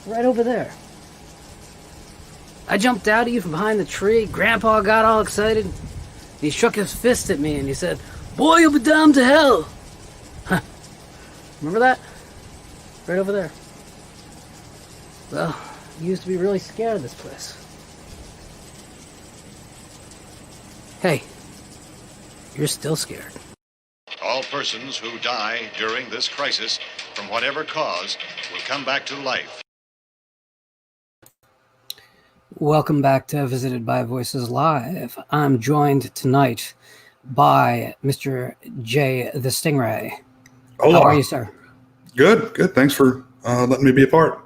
Right over there. I jumped out at you from behind the tree. Grandpa got all excited. He shook his fist at me and he said, "Boy, you'll be damned to hell." Huh. Remember that? Right over there. Well, you used to be really scared of this place. Hey, you're still scared. All persons who die during this crisis, from whatever cause, will come back to life. Welcome back to Visited by Voices Live. I'm joined tonight by Mr. J. the Stingray. Hola. How are you, sir? Good. Thanks for letting me be a part.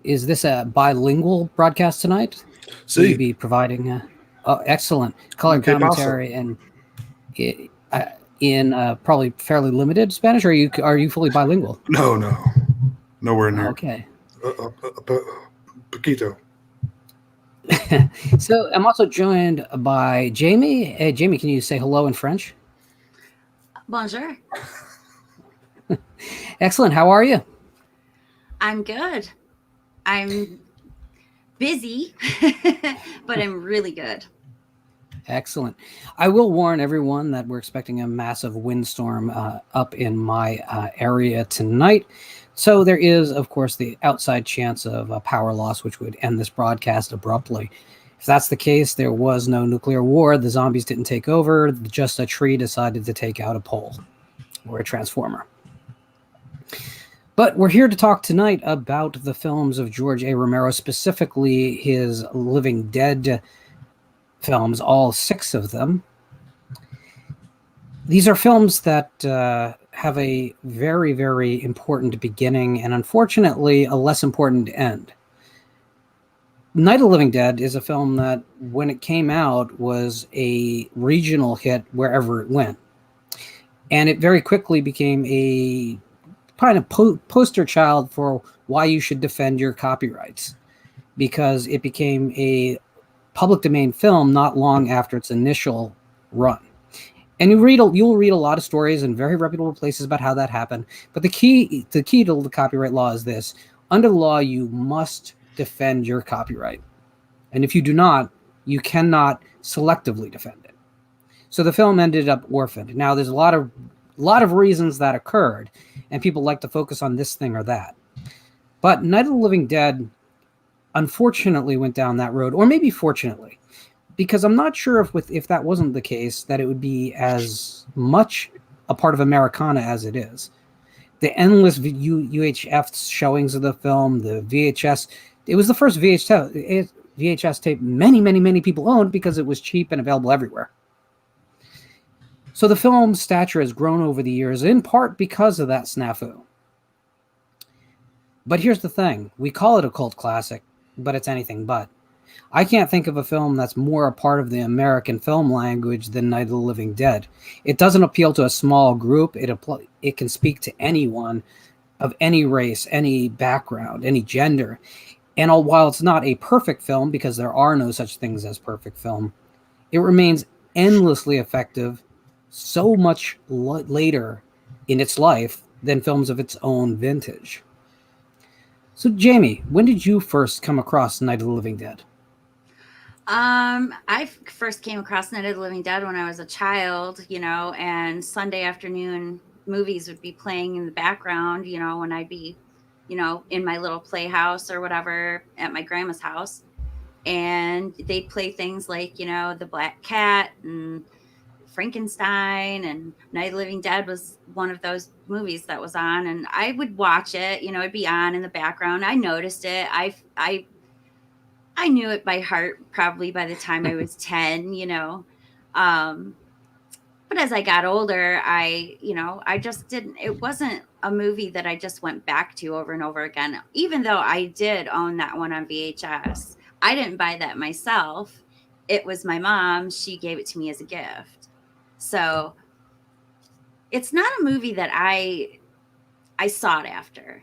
Is this a bilingual broadcast tonight? See. Will you be providing excellent color commentary and in probably fairly limited Spanish, or are you fully bilingual? No, nowhere near. Okay. Poquito. So I'm also joined by Jami. Hey, Jami, can you say hello in French? Bonjour. Excellent. How are you? I'm good. I'm busy, but I'm really good. Excellent. I will warn everyone that we're expecting a massive windstorm up in my area tonight. So there is, of course, the outside chance of a power loss, which would end this broadcast abruptly. If that's the case, there was no nuclear war. The zombies didn't take over. Just a tree decided to take out a pole or a transformer. But we're here to talk tonight about the films of George A. Romero, specifically his Living Dead films, all 6 of them. These are films that have a very, very important beginning and unfortunately a less important end. Night of the Living Dead is a film that when it came out was a regional hit wherever it went. And it very quickly became a kind of poster child for why you should defend your copyrights, because it became a public domain film not long after its initial run. And you'll read a lot of stories in very reputable places about how that happened. But the key to the copyright law is this: under the law, you must defend your copyright, and if you do not, you cannot selectively defend it. So the film ended up orphaned. Now, there's a lot of reasons that occurred, and people like to focus on this thing or that. But Night of the Living Dead, unfortunately, went down that road, or maybe fortunately, because I'm not sure if that wasn't the case, that it would be as much a part of Americana as it is. The endless UHF showings of the film, the VHS. It was the first VHS tape many people owned because it was cheap and available everywhere. So the film's stature has grown over the years, in part because of that snafu. But here's the thing. We call it a cult classic, but it's anything but. I can't think of a film that's more a part of the American film language than Night of the Living Dead. It doesn't appeal to a small group. It can speak to anyone of any race, any background, any gender. And while it's not a perfect film, because there are no such things as perfect film, it remains endlessly effective so much later in its life than films of its own vintage. So, Jamie, when did you first come across Night of the Living Dead? I first came across Night of the Living Dead when I was a child, and Sunday afternoon movies would be playing in the background, when I'd be, in my little playhouse or whatever at my grandma's house. And they'd play things like, The Black Cat and Frankenstein, and Night of the Living Dead was one of those movies that was on, and I would watch it. It'd be on in the background. I noticed it. I knew it by heart probably by the time I was 10. But as I got older, I just didn't. It wasn't a movie that I just went back to over and over again. Even though I did own that one on VHS, I didn't buy that myself. It was my mom. She gave it to me as a gift. So it's not a movie that I sought after,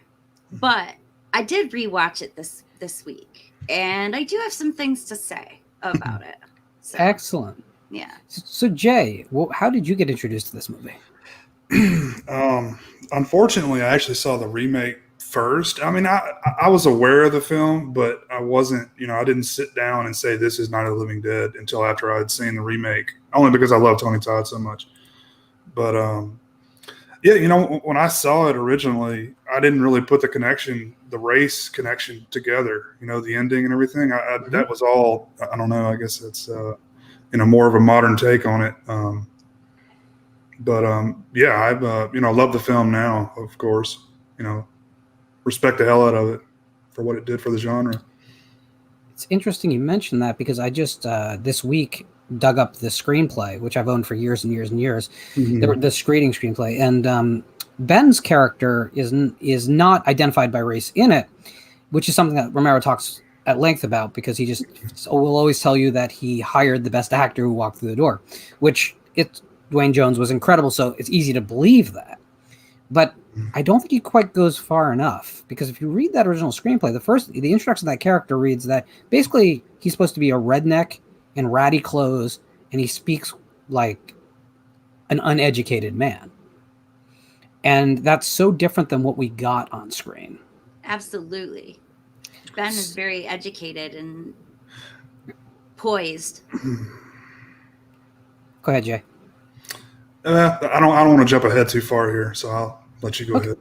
but I did rewatch it this week, and I do have some things to say about it. So, excellent. Yeah. So Jay, how did you get introduced to this movie? Unfortunately, I actually saw the remake first. I mean, I was aware of the film, but I wasn't, I didn't sit down and say this is Night of the Living Dead until after I had seen the remake, only because I love Tony Todd so much. But yeah, when I saw it originally, I didn't really put the race connection together, the ending and everything. That was all, I don't know, I guess it's, more of a modern take on it. Yeah, I've, love the film now, of course, respect the hell out of it for what it did for the genre. It's interesting you mentioned that, because I just this week dug up the screenplay, which I've owned for years and years and years. Mm-hmm. The screening screenplay, and Ben's character is not identified by race in it, which is something that Romero talks at length about, because he just will always tell you that he hired the best actor who walked through the door, which Dwayne Jones was incredible, so it's easy to believe that. But I don't think he quite goes far enough, because if you read that original screenplay, the introduction of that character reads that basically he's supposed to be a redneck in ratty clothes, and he speaks like an uneducated man. And that's so different than what we got on screen. Absolutely. Ben is very educated and poised. Go ahead, Jay. I don't want to jump ahead too far here, so I'll let you go ahead.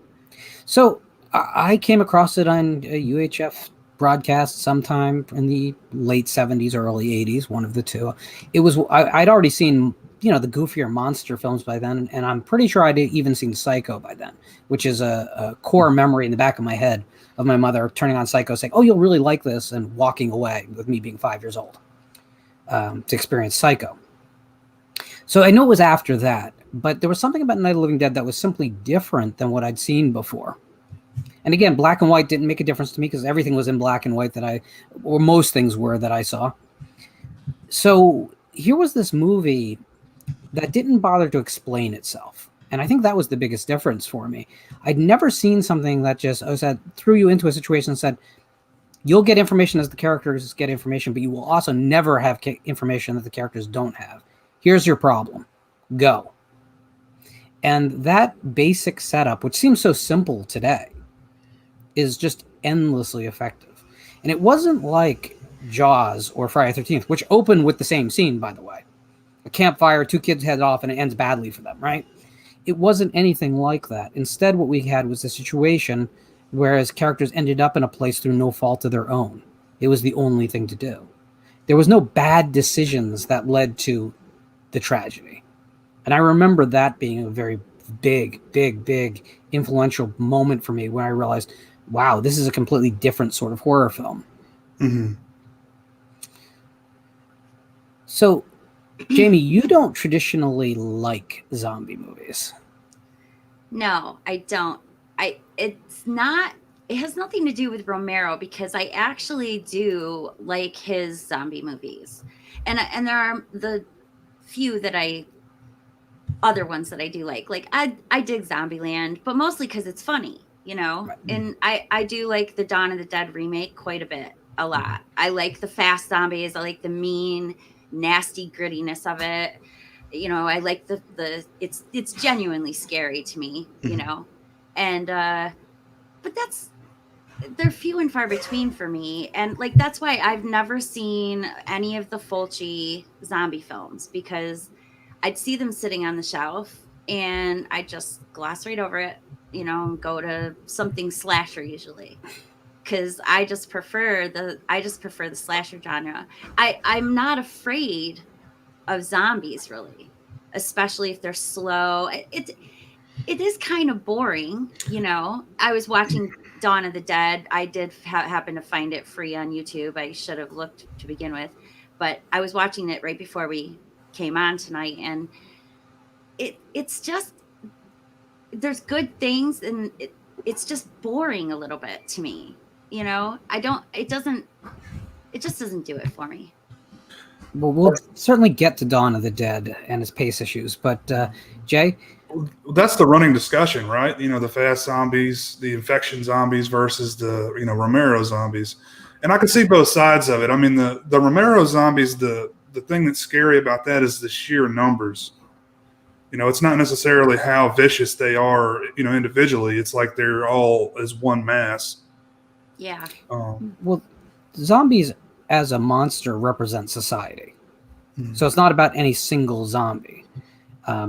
So I came across it on a UHF broadcast sometime in the late 70s, early 80s, one of the two. I'd already seen, the goofier monster films by then, and I'm pretty sure I'd even seen Psycho by then, which is a core memory in the back of my head of my mother turning on Psycho, saying, "Oh, you'll really like this," and walking away with me being 5 years old to experience Psycho. So I know it was after that, but there was something about Night of the Living Dead that was simply different than what I'd seen before. And again, black and white didn't make a difference to me, because everything was in black and white or most things were that I saw. So here was this movie that didn't bother to explain itself. And I think that was the biggest difference for me. I'd never seen something that just threw you into a situation and said, you'll get information as the characters get information, but you will also never have information that the characters don't have. Here's your problem. Go. And that basic setup, which seems so simple today, is just endlessly effective. And it wasn't like Jaws or Friday the 13th, which opened with the same scene, by the way. A campfire, 2 kids head off, and it ends badly for them, right? It wasn't anything like that. Instead, what we had was a situation whereas characters ended up in a place through no fault of their own. It was the only thing to do. There was no bad decisions that led to the tragedy. And I remember that being a very big influential moment for me when I realized, wow, this is a completely different sort of horror film. Mm-hmm. So, Jami, you don't traditionally like zombie movies. No, I don't. It has nothing to do with Romero, because I actually do like his zombie movies. And there are the few other ones that I do like. Like I dig Zombieland, but mostly because it's funny, Right. And I do like the Dawn of the Dead remake quite a lot. I like the fast zombies. I like the mean, nasty grittiness of it. I like the it's genuinely scary to me, and but they're few and far between for me. And like, that's why I've never seen any of the Fulci zombie films, because I'd see them sitting on the shelf and I just gloss right over it, and go to something slasher usually. Because I just prefer the slasher genre. I'm not afraid of zombies, really, especially if they're slow. It is kind of boring, I was watching Dawn of the Dead. I did happen to find it free on YouTube. I should have looked to begin with, but I was watching it right before we came on tonight, and it's just, there's good things, and it's just boring a little bit to me. It just doesn't do it for me. Well, we'll certainly get to Dawn of the Dead and its pace issues, but Jay? That's the running discussion, right? The fast zombies, the infection zombies versus the, Romero zombies. And I can see both sides of it. I mean, the Romero zombies, the thing that's scary about that is the sheer numbers. It's not necessarily how vicious they are, individually. It's like they're all as one mass. Yeah. Well, zombies as a monster represent society. Mm-hmm. So it's not about any single zombie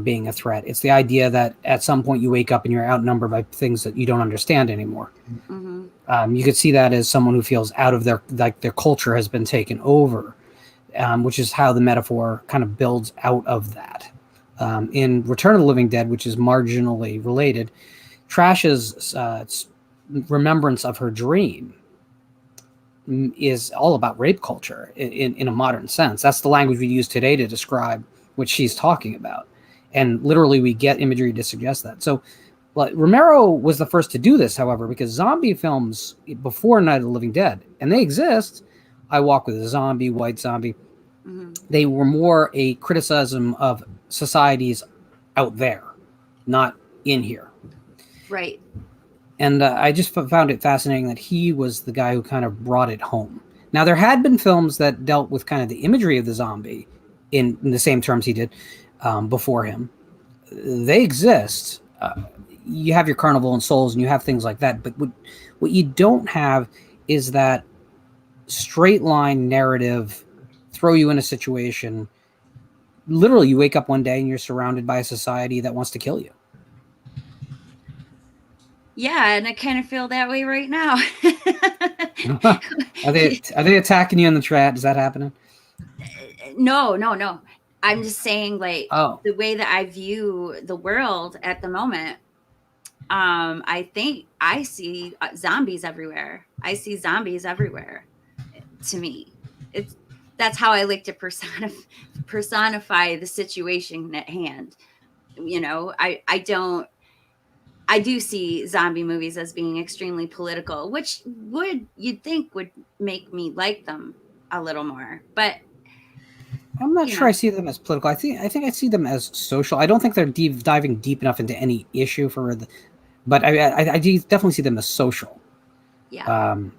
being a threat. It's the idea that at some point you wake up and you're outnumbered by things that you don't understand anymore. Mm-hmm. You could see that as someone who feels out of their culture has been taken over, which is how the metaphor kind of builds out of that. In Return of the Living Dead, which is marginally related, Trash's remembrance of her dream is all about rape culture in a modern sense. That's the language we use today to describe what she's talking about. And literally we get imagery to suggest that. So Romero was the first to do this, however, because zombie films before Night of the Living Dead, and they exist, I Walk with a Zombie, White Zombie, mm-hmm. They were more a criticism of societies out there, not in here. Right. And I just found it fascinating that he was the guy who kind of brought it home. Now, there had been films that dealt with kind of the imagery of the zombie in the same terms he did before him. They exist. You have your Carnival and Souls and you have things like that. But what you don't have is that straight line narrative, throw you in a situation. Literally, you wake up one day and you're surrounded by a society that wants to kill you. Yeah, and I kind of feel that way right now. Are they attacking you in the chat? Is that happening? No. I'm just saying, like, the way that I view the world at the moment, I think I see zombies everywhere. I see zombies everywhere. To me, that's how I like to personify the situation at hand. I do see zombie movies as being extremely political, which you'd think would make me like them a little more. But I'm not You sure I know. see them as political. I think I see them as social. I don't think they're diving deep enough into any issue but I do definitely see them as social. Yeah. Um,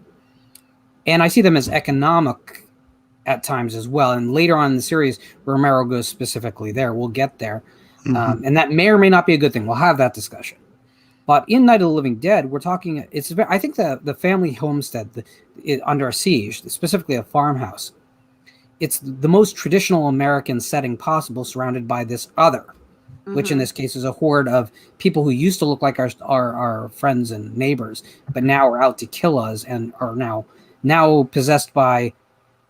and I see them as economic at times as well. And later on in the series, Romero goes specifically there. We'll get there. Mhm. And that may or may not be a good thing. We'll have that discussion. But in Night of the Living Dead, we're talking. I think the family homestead under a siege, specifically a farmhouse. It's the most traditional American setting possible, surrounded by this other, which in Mm-hmm. this case is a horde of people who used to look like our friends and neighbors, but now are out to kill us and are now possessed by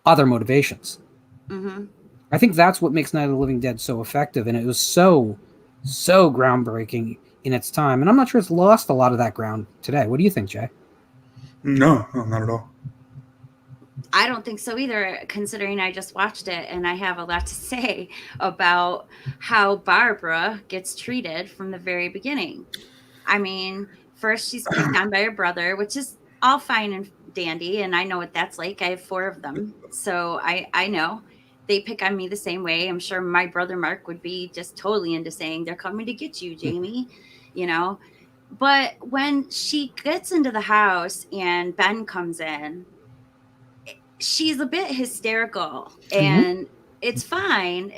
other motivations. Mm-hmm. I think that's what makes Night of the Living Dead so effective, and it was so groundbreaking in its time. And I'm not sure it's lost a lot of that ground today. What do you think, Jay? No, not at all. I don't think so either, considering I just watched it and I have a lot to say about how Barbara gets treated from the very beginning. I mean, first she's picked on by her brother, which is all fine and dandy, and I know what that's like. I have 4 of them, so I know they pick on me the same way. I'm sure my brother Mark would be just totally into saying they're coming to get you, Jamie, you know. But when she gets into the house and Ben comes in, she's a bit hysterical, Mm-hmm. and it's fine.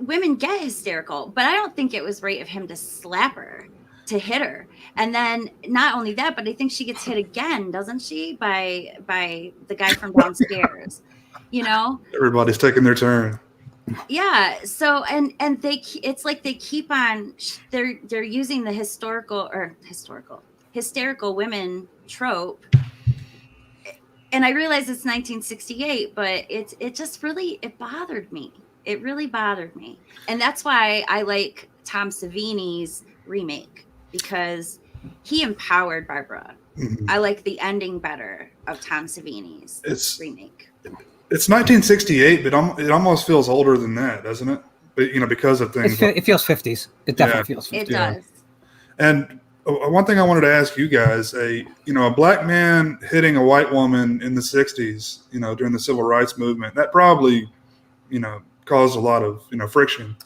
Women get hysterical, but I don't think it was right of him to slap her, to hit her. And then not only that, but I think she gets hit again, doesn't she, by the guy from downstairs, you know? Everybody's taking their turn. Yeah. So and it's like they keep on, they're using the hysterical women trope. And I realize it's 1968, but it just really, it bothered me. It really bothered me. And that's why I like Tom Savini's remake, because he empowered Barbara. Mhm. I like the ending better of Tom Savini's It's remake. it's 1968, but it almost feels older than that, doesn't it? But, because of things. It feels 50s. It definitely feels 50s. It Yeah. does. And one thing I wanted to ask you guys: a black man hitting a white woman in the 60s, during the civil rights movement, that probably, caused a lot of friction.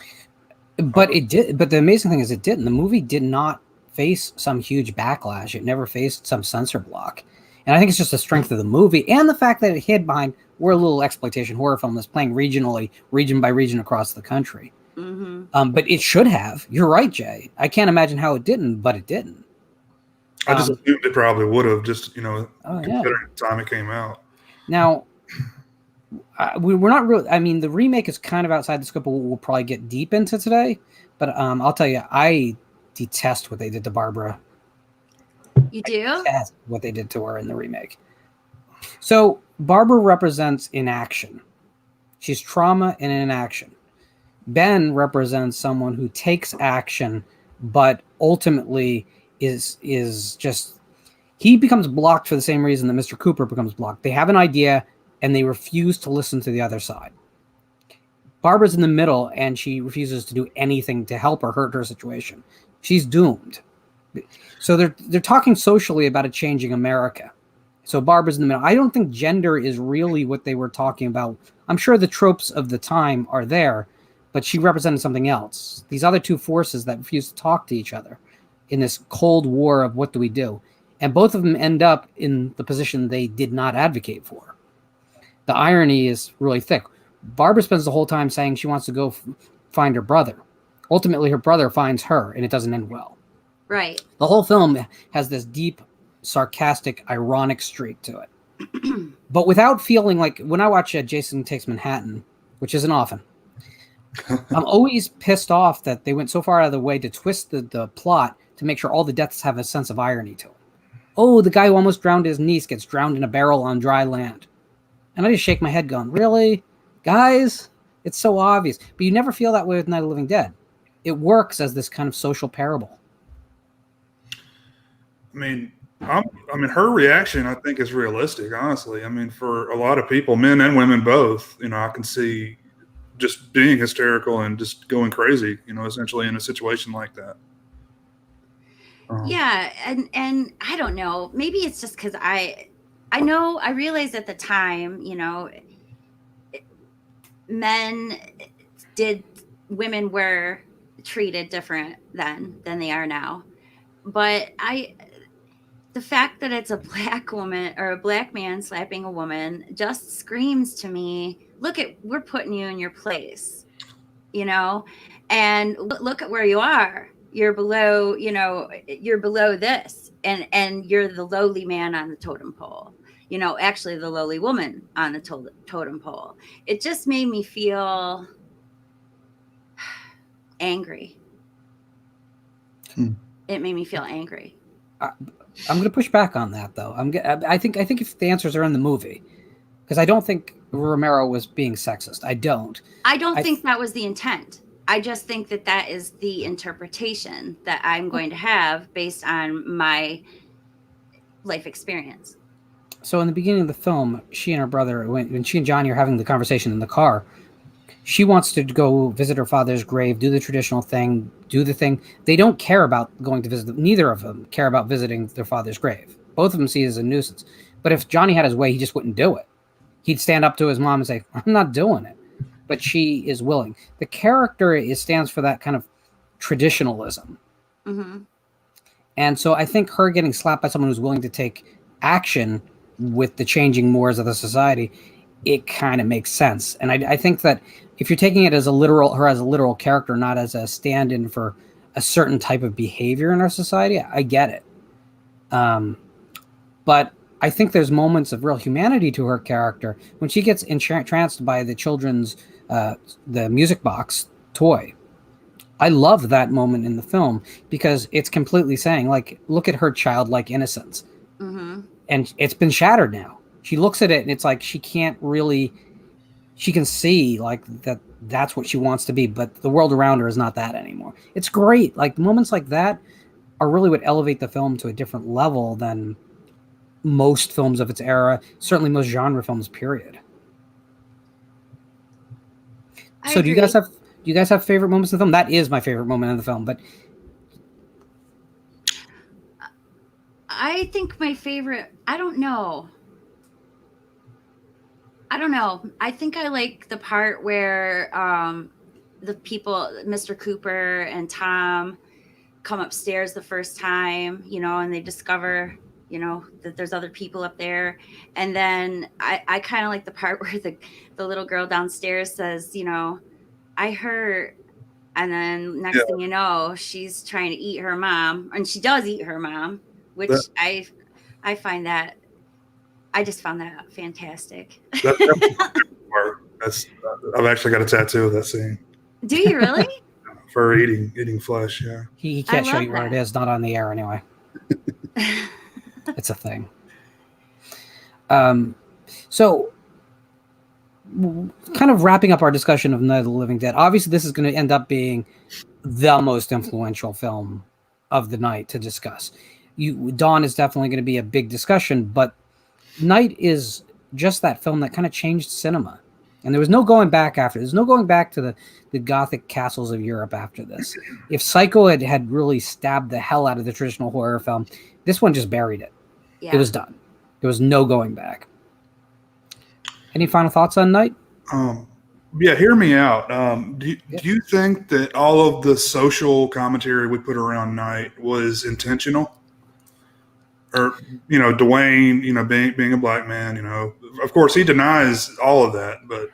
But it did. But the amazing thing is, it didn't. The movie did not face some huge backlash. It never faced some censor block. And I think it's just the strength of the movie and the fact that it hid behind, we're a little exploitation horror film that's playing regionally, region by region across the country. Mm-hmm. But it should have. You're right, Jay. I can't imagine how it didn't, but it didn't. I just assumed it probably would have, just considering yeah. the time it came out. Now, we're not really. I mean, the remake is kind of outside the scope of what we'll probably get deep into today. But I'll tell you, I detest what they did to Barbara. You do? Detest what they did to her in the remake. So Barbara represents inaction. She's trauma and inaction. Ben represents someone who takes action, but ultimately is just, he becomes blocked for the same reason that Mr. Cooper becomes blocked. They have an idea and they refuse to listen to the other side. Barbara's in the middle and she refuses to do anything to help or hurt her situation. She's doomed. So they're talking socially about a changing America. So Barbara's in the middle. I don't think gender is really what they were talking about. I'm sure the tropes of the time are there, but she represented something else. These other two forces that refuse to talk to each other in this cold war of what do we do? And both of them end up in the position they did not advocate for. The irony is really thick. Barbara spends the whole time saying she wants to go find her brother. Ultimately, her brother finds her, and it doesn't end well. Right. The whole film has this deep, sarcastic, ironic streak to it. But without feeling like, when I watch Jason Takes Manhattan, which isn't often, I'm always pissed off that they went so far out of the way to twist the plot to make sure all the deaths have a sense of irony to them. Oh, the guy who almost drowned his niece gets drowned in a barrel on dry land. And I just shake my head going, really? Guys? It's so obvious. But you never feel that way with Night of the Living Dead. It works as this kind of social parable. I mean, her reaction, I think, is realistic, honestly. I mean, for a lot of people, men and women both, I can see just being hysterical and just going crazy, essentially in a situation like that. Yeah, and I don't know. Maybe it's just because I realized at the time, women were treated different then than they are now. But the fact that it's a black woman or a black man slapping a woman just screams to me, we're putting you in your place, and look at where you are. You're below, you're below this, and you're the lowly man on the totem pole, actually the lowly woman on the totem pole. It just made me feel angry. It made me feel angry. I'm going to push back on that, though. I think if the answers are in the movie, because I don't think Romero was being sexist. I don't think that was the intent. I just think that is the interpretation that I'm going to have based on my life experience. So in the beginning of the film, she and her brother, when she and Johnny are having the conversation in the car, she wants to go visit her father's grave, do the traditional thing, do the thing. They don't care about going to visit. Neither of them care about visiting their father's grave. Both of them see it as a nuisance. But if Johnny had his way, he just wouldn't do it. He'd stand up to his mom and say, I'm not doing it. But she is willing. The character stands for that kind of traditionalism. Mm-hmm. And so I think her getting slapped by someone who's willing to take action with the changing mores of the society, it kind of makes sense. And I think that if you're taking it as her as a literal character, not as a stand-in for a certain type of behavior in our society, I get it. But I think there's moments of real humanity to her character when she gets entranced by the children's the music box toy. I love that moment in the film because it's completely saying, like, look at her childlike innocence. Mm-hmm. And it's been shattered now. She looks at it and it's like she can see like that's what she wants to be, but the world around her is not that anymore. It's great. Like moments like that are really what elevate the film to a different level than most films of its era, certainly most genre films, period. So do you guys have favorite moments of the film? That is my favorite moment in the film, but I think my favorite, I don't know. I think I like the part where the people, Mr. Cooper and Tom, come upstairs the first time, and they discover, that there's other people up there. And then I kind of like the part where the little girl downstairs says, I heard. And then next thing you know, she's trying to eat her mom, and she does eat her mom, which I find that, I just found that fantastic. I've actually got a tattoo of that scene. Do you really? For eating flesh, yeah. He can't show you where it is, not on the air anyway. It's a thing. So kind of wrapping up our discussion of Night of the Living Dead, obviously this is going to end up being the most influential film of the night to discuss. Dawn is definitely going to be a big discussion, but Night is just that film that kind of changed cinema. And there was no going back after. There's no going back to the Gothic castles of Europe after this. If Psycho had really stabbed the hell out of the traditional horror film, this one just buried it. Yeah. It was done. There was no going back. Any final thoughts on Night? Yeah, hear me out. Do you think that all of the social commentary we put around Night was intentional? Or, Dwayne, being a black man, of course he denies all of that, but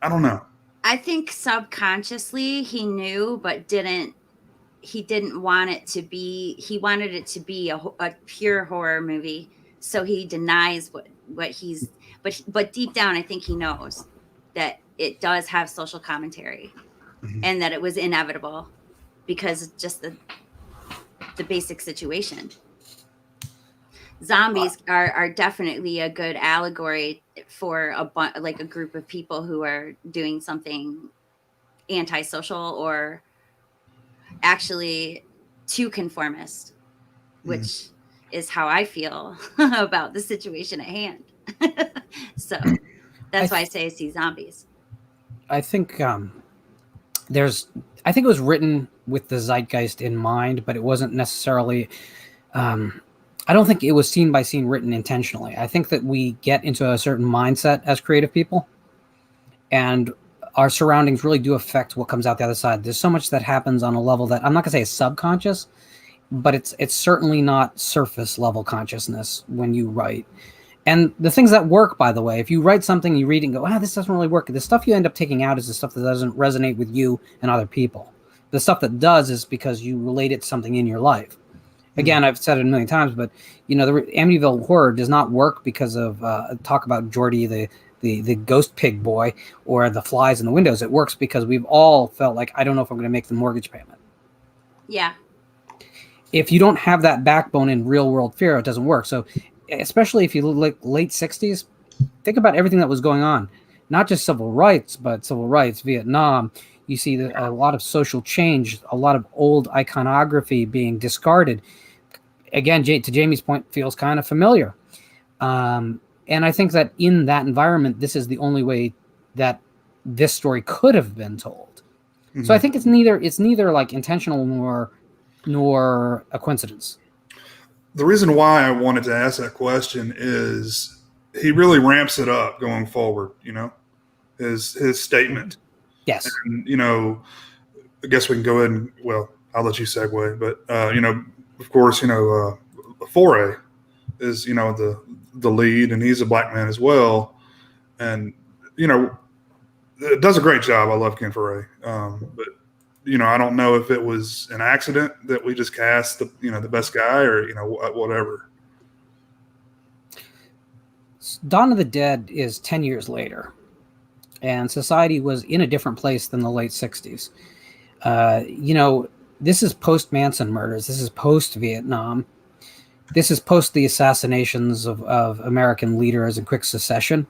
I don't know. I think subconsciously he knew, but he didn't want it to be, he wanted it to be a pure horror movie. So he denies what he's, but deep down, I think he knows that it does have social commentary, mm-hmm. and that it was inevitable because just the basic situation. Zombies are definitely a good allegory for a group of people who are doing something antisocial or actually too conformist, which is how I feel about the situation at hand. So that's why I say I see zombies. I think I think it was written with the zeitgeist in mind, but it wasn't necessarily I don't think it was scene by scene written intentionally. I think that we get into a certain mindset as creative people, and our surroundings really do affect what comes out the other side. There's so much that happens on a level that I'm not gonna say is subconscious, but it's certainly not surface level consciousness when you write. And the things that work, by the way, if you write something, you read it and go, this doesn't really work. The stuff you end up taking out is the stuff that doesn't resonate with you and other people. The stuff that does is because you relate it to something in your life. Again, I've said it a million times, but the Amityville Horror does not work because of talk about Geordie, the ghost pig boy, or the flies in the windows. It works because we've all felt like, I don't know if I'm going to make the mortgage payment. Yeah. If you don't have that backbone in real world fear, it doesn't work. So especially if you look like late 60s, think about everything that was going on, not just civil rights, but civil rights, Vietnam. You see a lot of social change, a lot of old iconography being discarded. Again, to Jamie's point, feels kind of familiar. And I think that in that environment, this is the only way that this story could have been told. Mm-hmm. So I think it's neither like intentional nor a coincidence. The reason why I wanted to ask that question is he really ramps it up going forward, his statement. Yes. And, I guess we can go ahead and, I'll let you segue, but, of course, Foray is, the lead, and he's a black man as well. And, it does a great job. I love Ken Foray. But, I don't know if it was an accident that we just cast the best guy or, whatever. Dawn of the Dead is 10 years later, and society was in a different place than the late 60s. This is post-Manson murders. This is post-Vietnam. This is post the assassinations of American leaders in quick succession.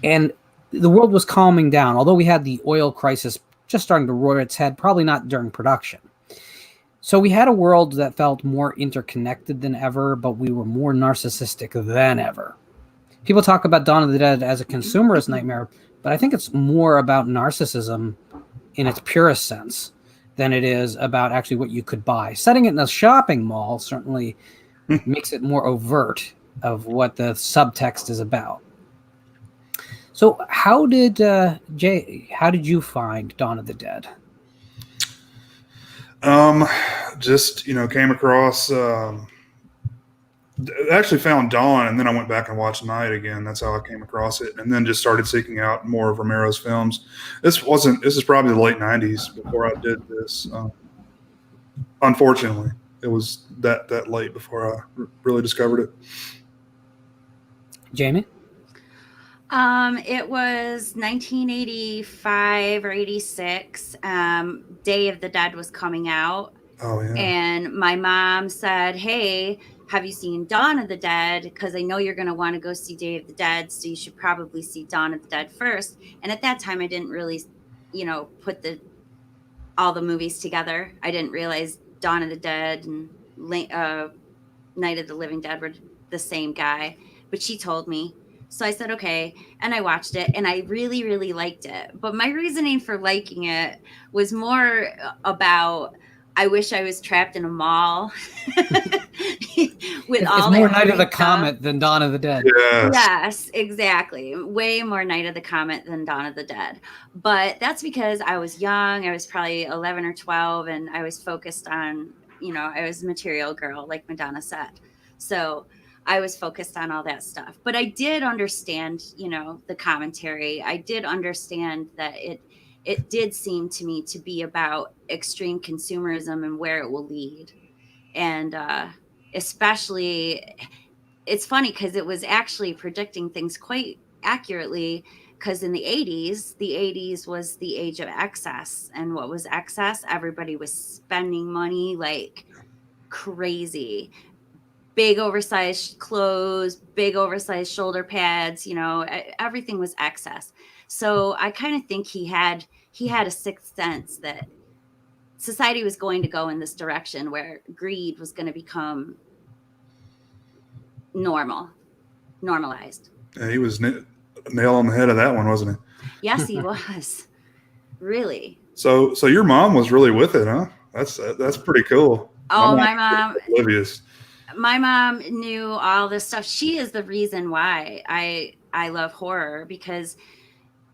And the world was calming down, although we had the oil crisis just starting to rear its head, probably not during production. So we had a world that felt more interconnected than ever, but we were more narcissistic than ever. People talk about Dawn of the Dead as a consumerist nightmare, but I think it's more about narcissism in its purest sense than it is about actually what you could buy. Setting it in a shopping mall certainly makes it more overt of what the subtext is about. So how did you find Dawn of the Dead? Just, came across, actually found Dawn, and then I went back and watched Night again. That's how I came across it. And then just started seeking out more of Romero's films. This is probably the late 90s before I did this. Unfortunately, it was that late before I really discovered it. Jamie? It was 1985 or 86. Day of the Dead was coming out. Oh, yeah. And my mom said, hey, have you seen Dawn of the Dead? Because I know you're going to want to go see Day of the Dead, so you should probably see Dawn of the Dead first. And at that time, I didn't really, put all the movies together. I didn't realize Dawn of the Dead and Night of the Living Dead were the same guy. But she told me. So I said, okay. And I watched it, and I really, really liked it. But my reasoning for liking it was more about, I wish I was trapped in a mall with all it's more Night of the Comet than Dawn of the Dead. Yes, exactly. Way more Night of the Comet than Dawn of the Dead. But that's because I was young. I was probably 11 or 12, and I was focused on, I was a material girl, like Madonna said. So I was focused on all that stuff. But I did understand, the commentary. I did understand that it did seem to me to be about extreme consumerism and where it will lead. And especially, it's funny because it was actually predicting things quite accurately, because in the 80s was the age of excess. And what was excess? Everybody was spending money like crazy. Big oversized clothes, big oversized shoulder pads, everything was excess. So I kind of think he had a sixth sense that society was going to go in this direction where greed was going to become normalized. Yeah, he was nail on the head of that one, wasn't he? Yes, he was. Really. So your mom was really with it, huh? That's pretty cool. Oh, my mom. Oblivious. My mom knew all this stuff. She is the reason why I love horror, because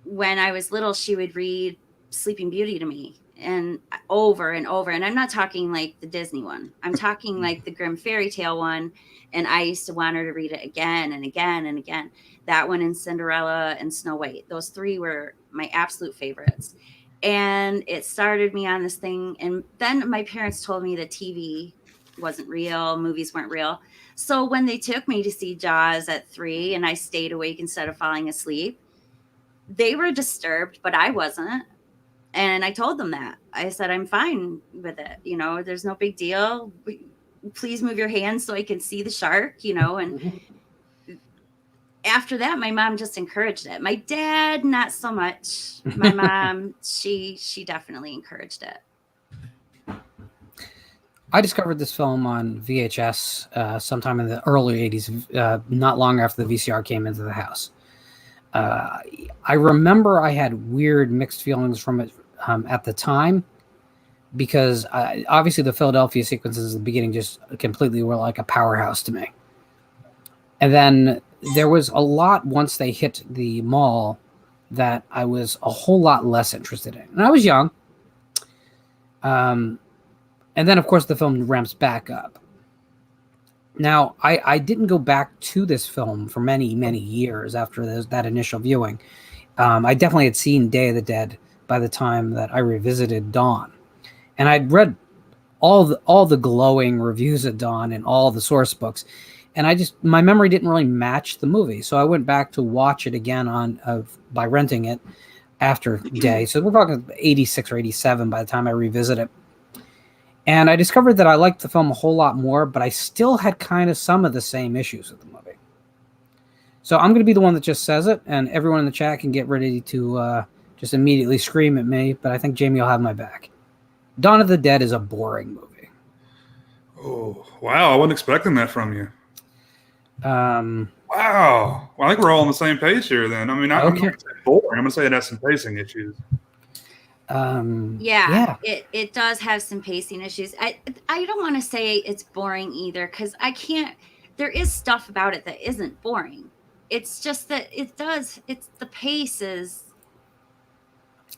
when I was little, she would read Sleeping Beauty to me and over and over. And I'm not talking like the Disney one. I'm talking like the Grimm fairy tale one. And I used to want her to read it again and again and again. That one and Cinderella and Snow White. Those three were my absolute favorites. And it started me on this thing. And then my parents told me the TV wasn't real, movies weren't real. So when they took me to see Jaws at 3 and I stayed awake instead of falling asleep, they were disturbed, but I wasn't. And I told them that. I said, I'm fine with it. You know, there's no big deal. Please move your hands so I can see the shark, you know. And after that, my mom just encouraged it. My dad, not so much. My mom, she definitely encouraged it. I discovered this film on VHS sometime in the early 80s, not long after the VCR came into the house. I remember I had weird mixed feelings from it at the time, because obviously the Philadelphia sequences at the beginning just completely were like a powerhouse to me. And then there was a lot once they hit the mall that I was a whole lot less interested in. And I was young. And then, of course, the film ramps back up. Now, I didn't go back to this film for many, many years after that initial viewing. I definitely had seen Day of the Dead by the time that I revisited Dawn. And I'd read all the glowing reviews of Dawn and all the source books. And my memory didn't really match the movie. So I went back to watch it again by renting it after Day. So we're talking 86 or 87 by the time I revisit it. And I discovered that I liked the film a whole lot more, but I still had kind of some of the same issues with the movie. So I'm going to be the one that just says it, and everyone in the chat can get ready to just immediately scream at me, but I think Jamie will have my back. Dawn of the Dead is a boring movie. Oh, wow. I wasn't expecting that from you. Wow. Well, I think we're all on the same page here then. I mean, I'm not going to say boring. I'm going to say it has some pacing issues. Yeah. It does have some pacing issues. I don't want to say it's boring either, because there is stuff about it that isn't boring. It's just that the pace is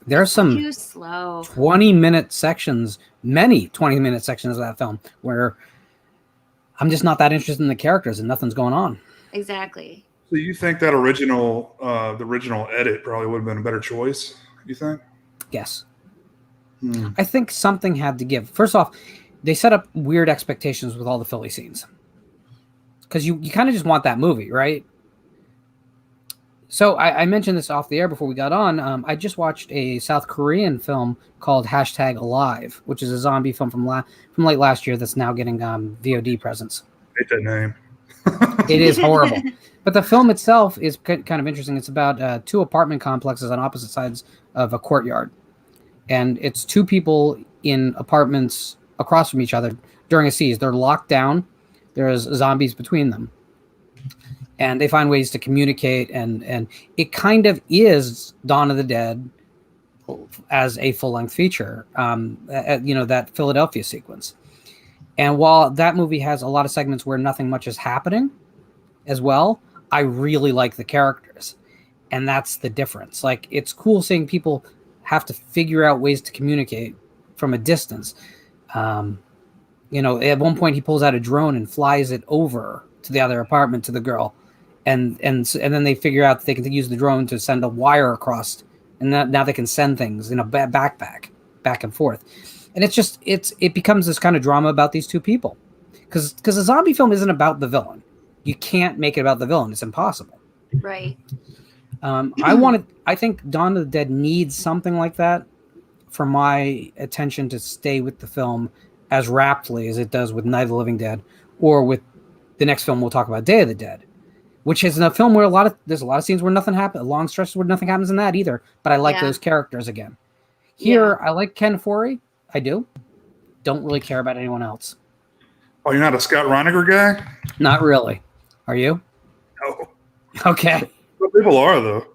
there's some too slow. 20-minute sections, many 20-minute sections of that film where I'm just not that interested in the characters and nothing's going on. Exactly. So you think that the original edit probably would have been a better choice, you think? Yes. I think something had to give. First off, they set up weird expectations with all the Philly scenes. Because you kind of just want that movie, right? So I mentioned this off the air before we got on. I just watched a South Korean film called #Alive, which is a zombie film from late last year that's now getting VOD presence. I hate that name. It is horrible. But the film itself is kind of interesting. It's about 2 apartment complexes on opposite sides of a courtyard. And it's 2 people in apartments across from each other during a siege. They're locked down. There's zombies between them. And they find ways to communicate. And it kind of is Dawn of the Dead as a full-length feature, that Philadelphia sequence. And while that movie has a lot of segments where nothing much is happening as well, I really like the characters. And that's the difference. Like, it's cool seeing people have to figure out ways to communicate from a distance. At one point he pulls out a drone and flies it over to the other apartment to the girl. And then they figure out that they can use the drone to send a wire across. And now they can send things in a backpack back and forth. And it becomes this kind of drama about these 2 people. Because a zombie film isn't about the villain. You can't make it about the villain. It's impossible. Right. I think Dawn of the Dead needs something like that for my attention to stay with the film as raptly as it does with Night of the Living Dead, or with the next film we'll talk about, Day of the Dead, which is a film where there's a lot of scenes where nothing happens, long stretches where nothing happens in that either. But I like those characters again. Here, I like Ken Foree. I do. Don't really care about anyone else. Oh, you're not a Scott Reiniger guy? Not really. Are you? No. Okay. Some people are, though.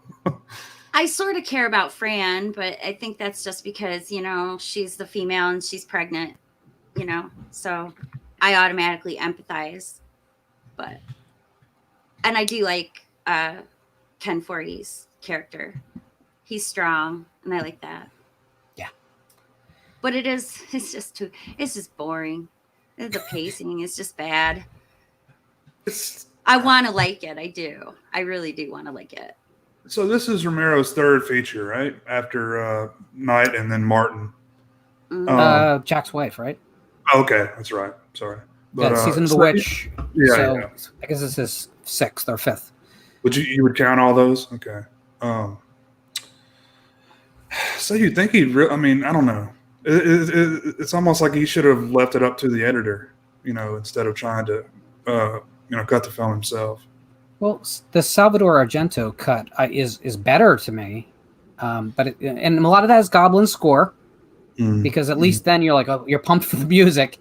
I sort of care about Fran, but I think that's just because, she's the female and she's pregnant, so I automatically empathize. And I do like Ken Foree's character. He's strong, and I like that. Yeah. But it's just boring. The pacing is just bad. I want to like it. I do. I really do want to like it. So this is Romero's third feature, right? After Knight and then Martin. Jack's wife, right? Okay, that's right. Sorry. But, Season of the Witch. Yeah, so yeah. I guess this is 6th or 5th. Would you would count all those? Okay. So you'd think he'd. I mean, I don't know. It's almost like he should have left it up to the editor, instead of trying to, cut the film himself. Well, the Salvador Argento cut is better to me, but and a lot of that is Goblin score, because at least then you're like, oh, you're pumped for the music.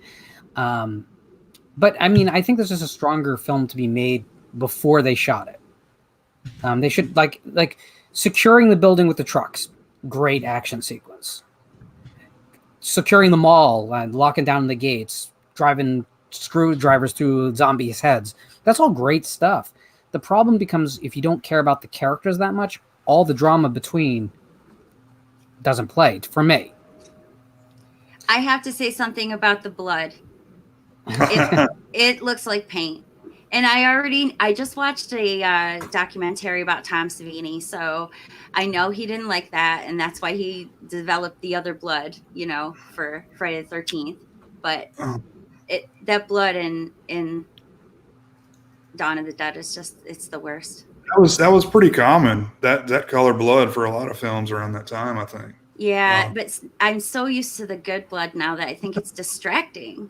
But I mean, I think this is a stronger film to be made before they shot it. They should like securing the building with the trucks. Great action sequence. Securing the mall, locking down the gates, driving screwdrivers through zombies' heads. That's all great stuff. The problem becomes if you don't care about the characters that much, all the drama between doesn't play for me. I have to say something about the blood. It looks like paint. And I just watched a documentary about Tom Savini, so I know he didn't like that, and that's why he developed the other blood, for Friday the 13th. But that blood in Dawn of the Dead is it's the worst. That was pretty common, that color blood for a lot of films around that time, I think. Yeah, Wow. but I'm so used to the good blood now that I think it's distracting,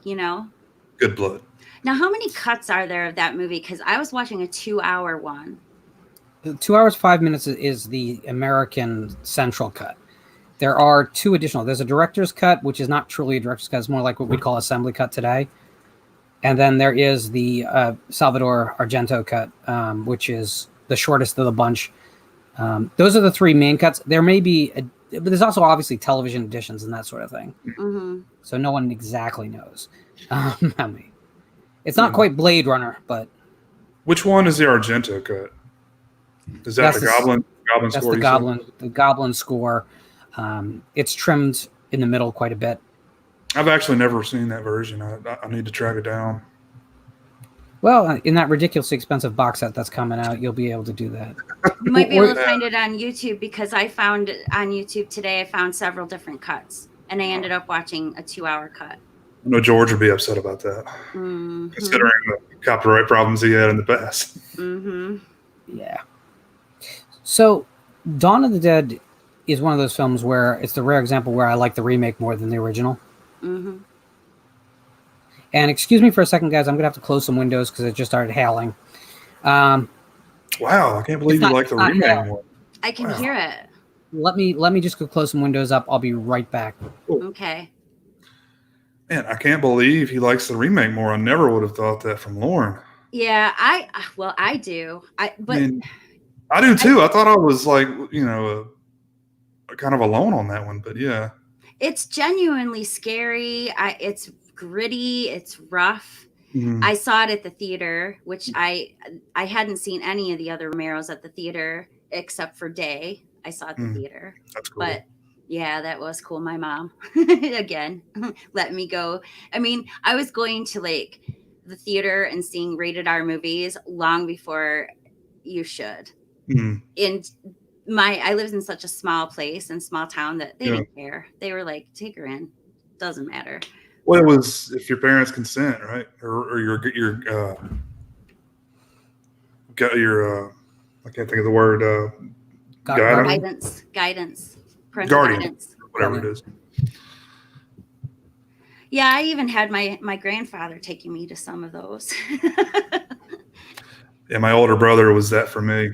Good blood. Now, how many cuts are there of that movie? Because I was watching a 2-hour one. 2 hours, 5 minutes is the American Central cut. There are 2 additional. There's a director's cut, which is not truly a director's cut. It's more like what we'd call assembly cut today. And then there is the Salvador Argento cut, which is the shortest of the bunch. Those are the 3 main cuts. There may be, but there's also obviously television editions and that sort of thing. Mm-hmm. So no one exactly knows how many. It's not quite Blade Runner, but which one is the Argento cut? Is that the Goblin that's score? The Goblin score. It's trimmed in the middle quite a bit. I've actually never seen that version. I need to track it down. Well, in that ridiculously expensive box set that's coming out, you'll be able to do that. You might be able to find it on YouTube, because I found it on YouTube today. I found several different cuts, and I ended up watching a 2-hour cut. I know George would be upset about that, considering the copyright problems he had in the past. Mm-hmm. Yeah. So, Dawn of the Dead is one of those films where it's the rare example where I like the remake more than the original. Mm-hmm. And excuse me for a second, guys. I'm going to have to close some windows because it just started hailing. Wow, I can't believe you like the remake more. I can hear it. Let me just go close some windows up. I'll be right back. Okay. Man, I can't believe he likes the remake more. I never would have thought that from Lauren. Yeah, I do. I do too. I thought I was like, kind of alone on that one, but yeah. It's genuinely scary. It's gritty. It's rough. Mm-hmm. I saw it at the theater, which I hadn't seen any of the other Romeros at the theater except for Day. I saw it at the theater. That's cool. But yeah, that was cool. My mom, again, let me go. I mean, I was going to the theater and seeing rated R movies long before you should. Mm-hmm. I lived in such a small place and small town that they didn't care. They were like, take her in. Doesn't matter. Well, it was if your parents consent, right? Or your I can't think of the word, guidance, parental guidance, whatever it is. Yeah, I even had my grandfather taking me to some of those. Yeah, my older brother was that for me.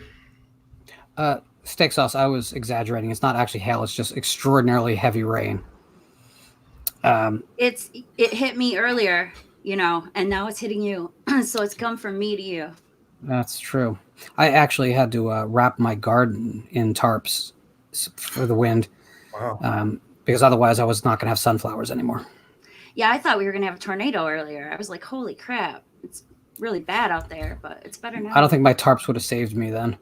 Steak sauce, I was exaggerating. It's not actually hail. It's just extraordinarily heavy rain. It hit me earlier, and now it's hitting you. So it's come from me to you. That's true. I actually had to wrap my garden in tarps for the wind. Wow. Because otherwise I was not going to have sunflowers anymore. Yeah, I thought we were going to have a tornado earlier. I was like, holy crap. It's really bad out there, but it's better now. I don't think my tarps would have saved me then.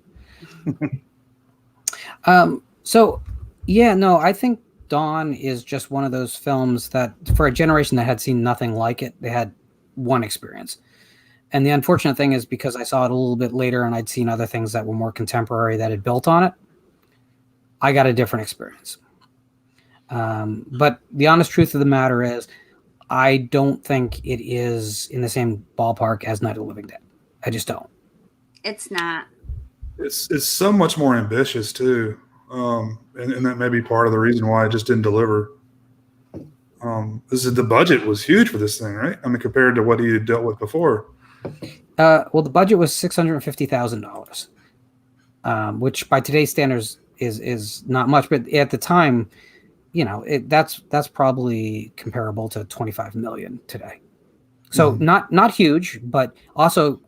So, yeah, no, I think Dawn is just one of those films that, for a generation that had seen nothing like it, they had one experience. And the unfortunate thing is, because I saw it a little bit later and I'd seen other things that were more contemporary that had built on it, I got a different experience. But the honest truth of the matter is, I don't think it is in the same ballpark as Night of the Living Dead. I just don't. It's not. It's so much more ambitious too, and that may be part of the reason why it just didn't deliver. The budget was huge for this thing, right? I mean, compared to what he had dealt with before. Well, the budget was $650,000, which by today's standards is not much, but at the time, that's probably comparable to 25 million today. So not huge, but also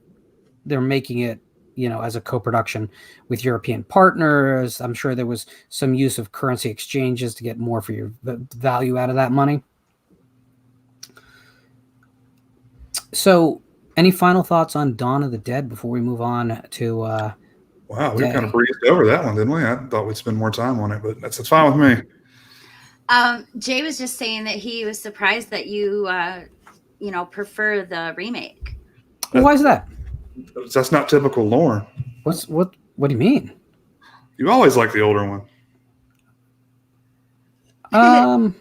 they're making it, as a co-production with European partners. I'm sure there was some use of currency exchanges to get more for your value out of that money. So, any final thoughts on Dawn of the Dead before we move on to? Wow, we kind of breezed over that one, didn't we? I thought we'd spend more time on it, but that's fine with me. Jay was just saying that he was surprised that you, prefer the remake. Well, why is that? That's not typical Lauren. What do you mean? You always like the older one. I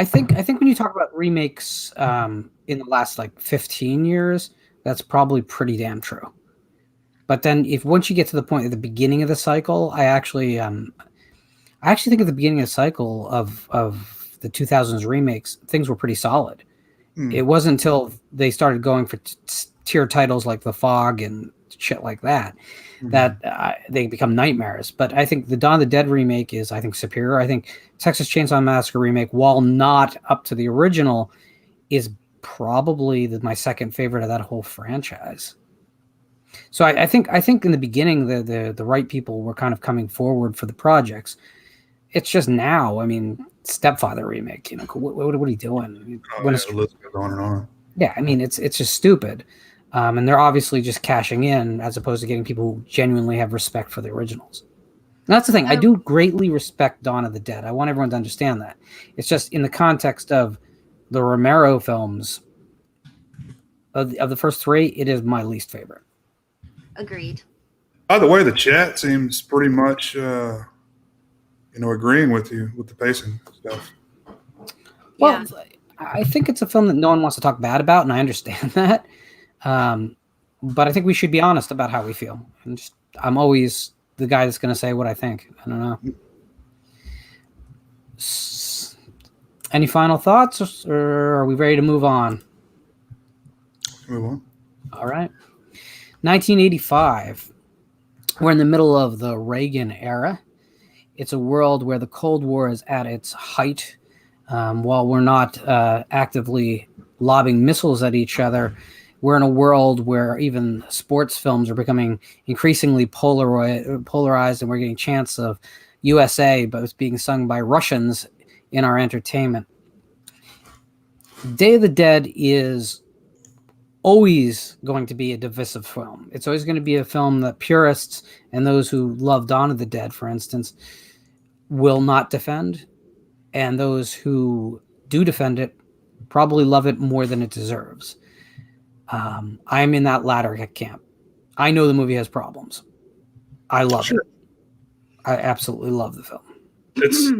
think when you talk about remakes in the last 15 years, that's probably pretty damn true. But then once you get to the point at the beginning of the cycle, I actually think at the beginning of the cycle of the 2000s remakes, things were pretty solid. It wasn't until they started going for tier titles like The Fog and shit like that that they become nightmares. But I think the Dawn of the Dead remake is, I think, superior. I think Texas Chainsaw Massacre remake, while not up to the original, is probably my second favorite of that whole franchise. So I think in the beginning the right people were kind of coming forward for the projects. It's just now, I mean, Stepfather remake, what are you doing? On and on. Yeah, I mean, it's just stupid. And they're obviously just cashing in as opposed to getting people who genuinely have respect for the originals. And that's the thing. I do greatly respect Dawn of the Dead. I want everyone to understand that. It's just in the context of the Romero films, of the first three, it is my least favorite. Agreed. By the way, the chat seems pretty much, agreeing with you with the pacing stuff. Well, yeah. I think it's a film that no one wants to talk bad about, and I understand that. But I think we should be honest about how we feel. And I'm always the guy that's going to say what I think. I don't know. Any final thoughts, or are we ready to move on? Move on. All right. 1985. We're in the middle of the Reagan era. It's a world where the Cold War is at its height. While we're not actively lobbing missiles at each other, we're in a world where even sports films are becoming increasingly polarized, and we're getting chants of USA, but it's being sung by Russians in our entertainment. Day of the Dead is always going to be a divisive film. It's always going to be a film that purists and those who love Dawn of the Dead, for instance, will not defend. And those who do defend it probably love it more than it deserves. I'm in that latter camp. I know the movie has problems. I love it. I absolutely love the film. It's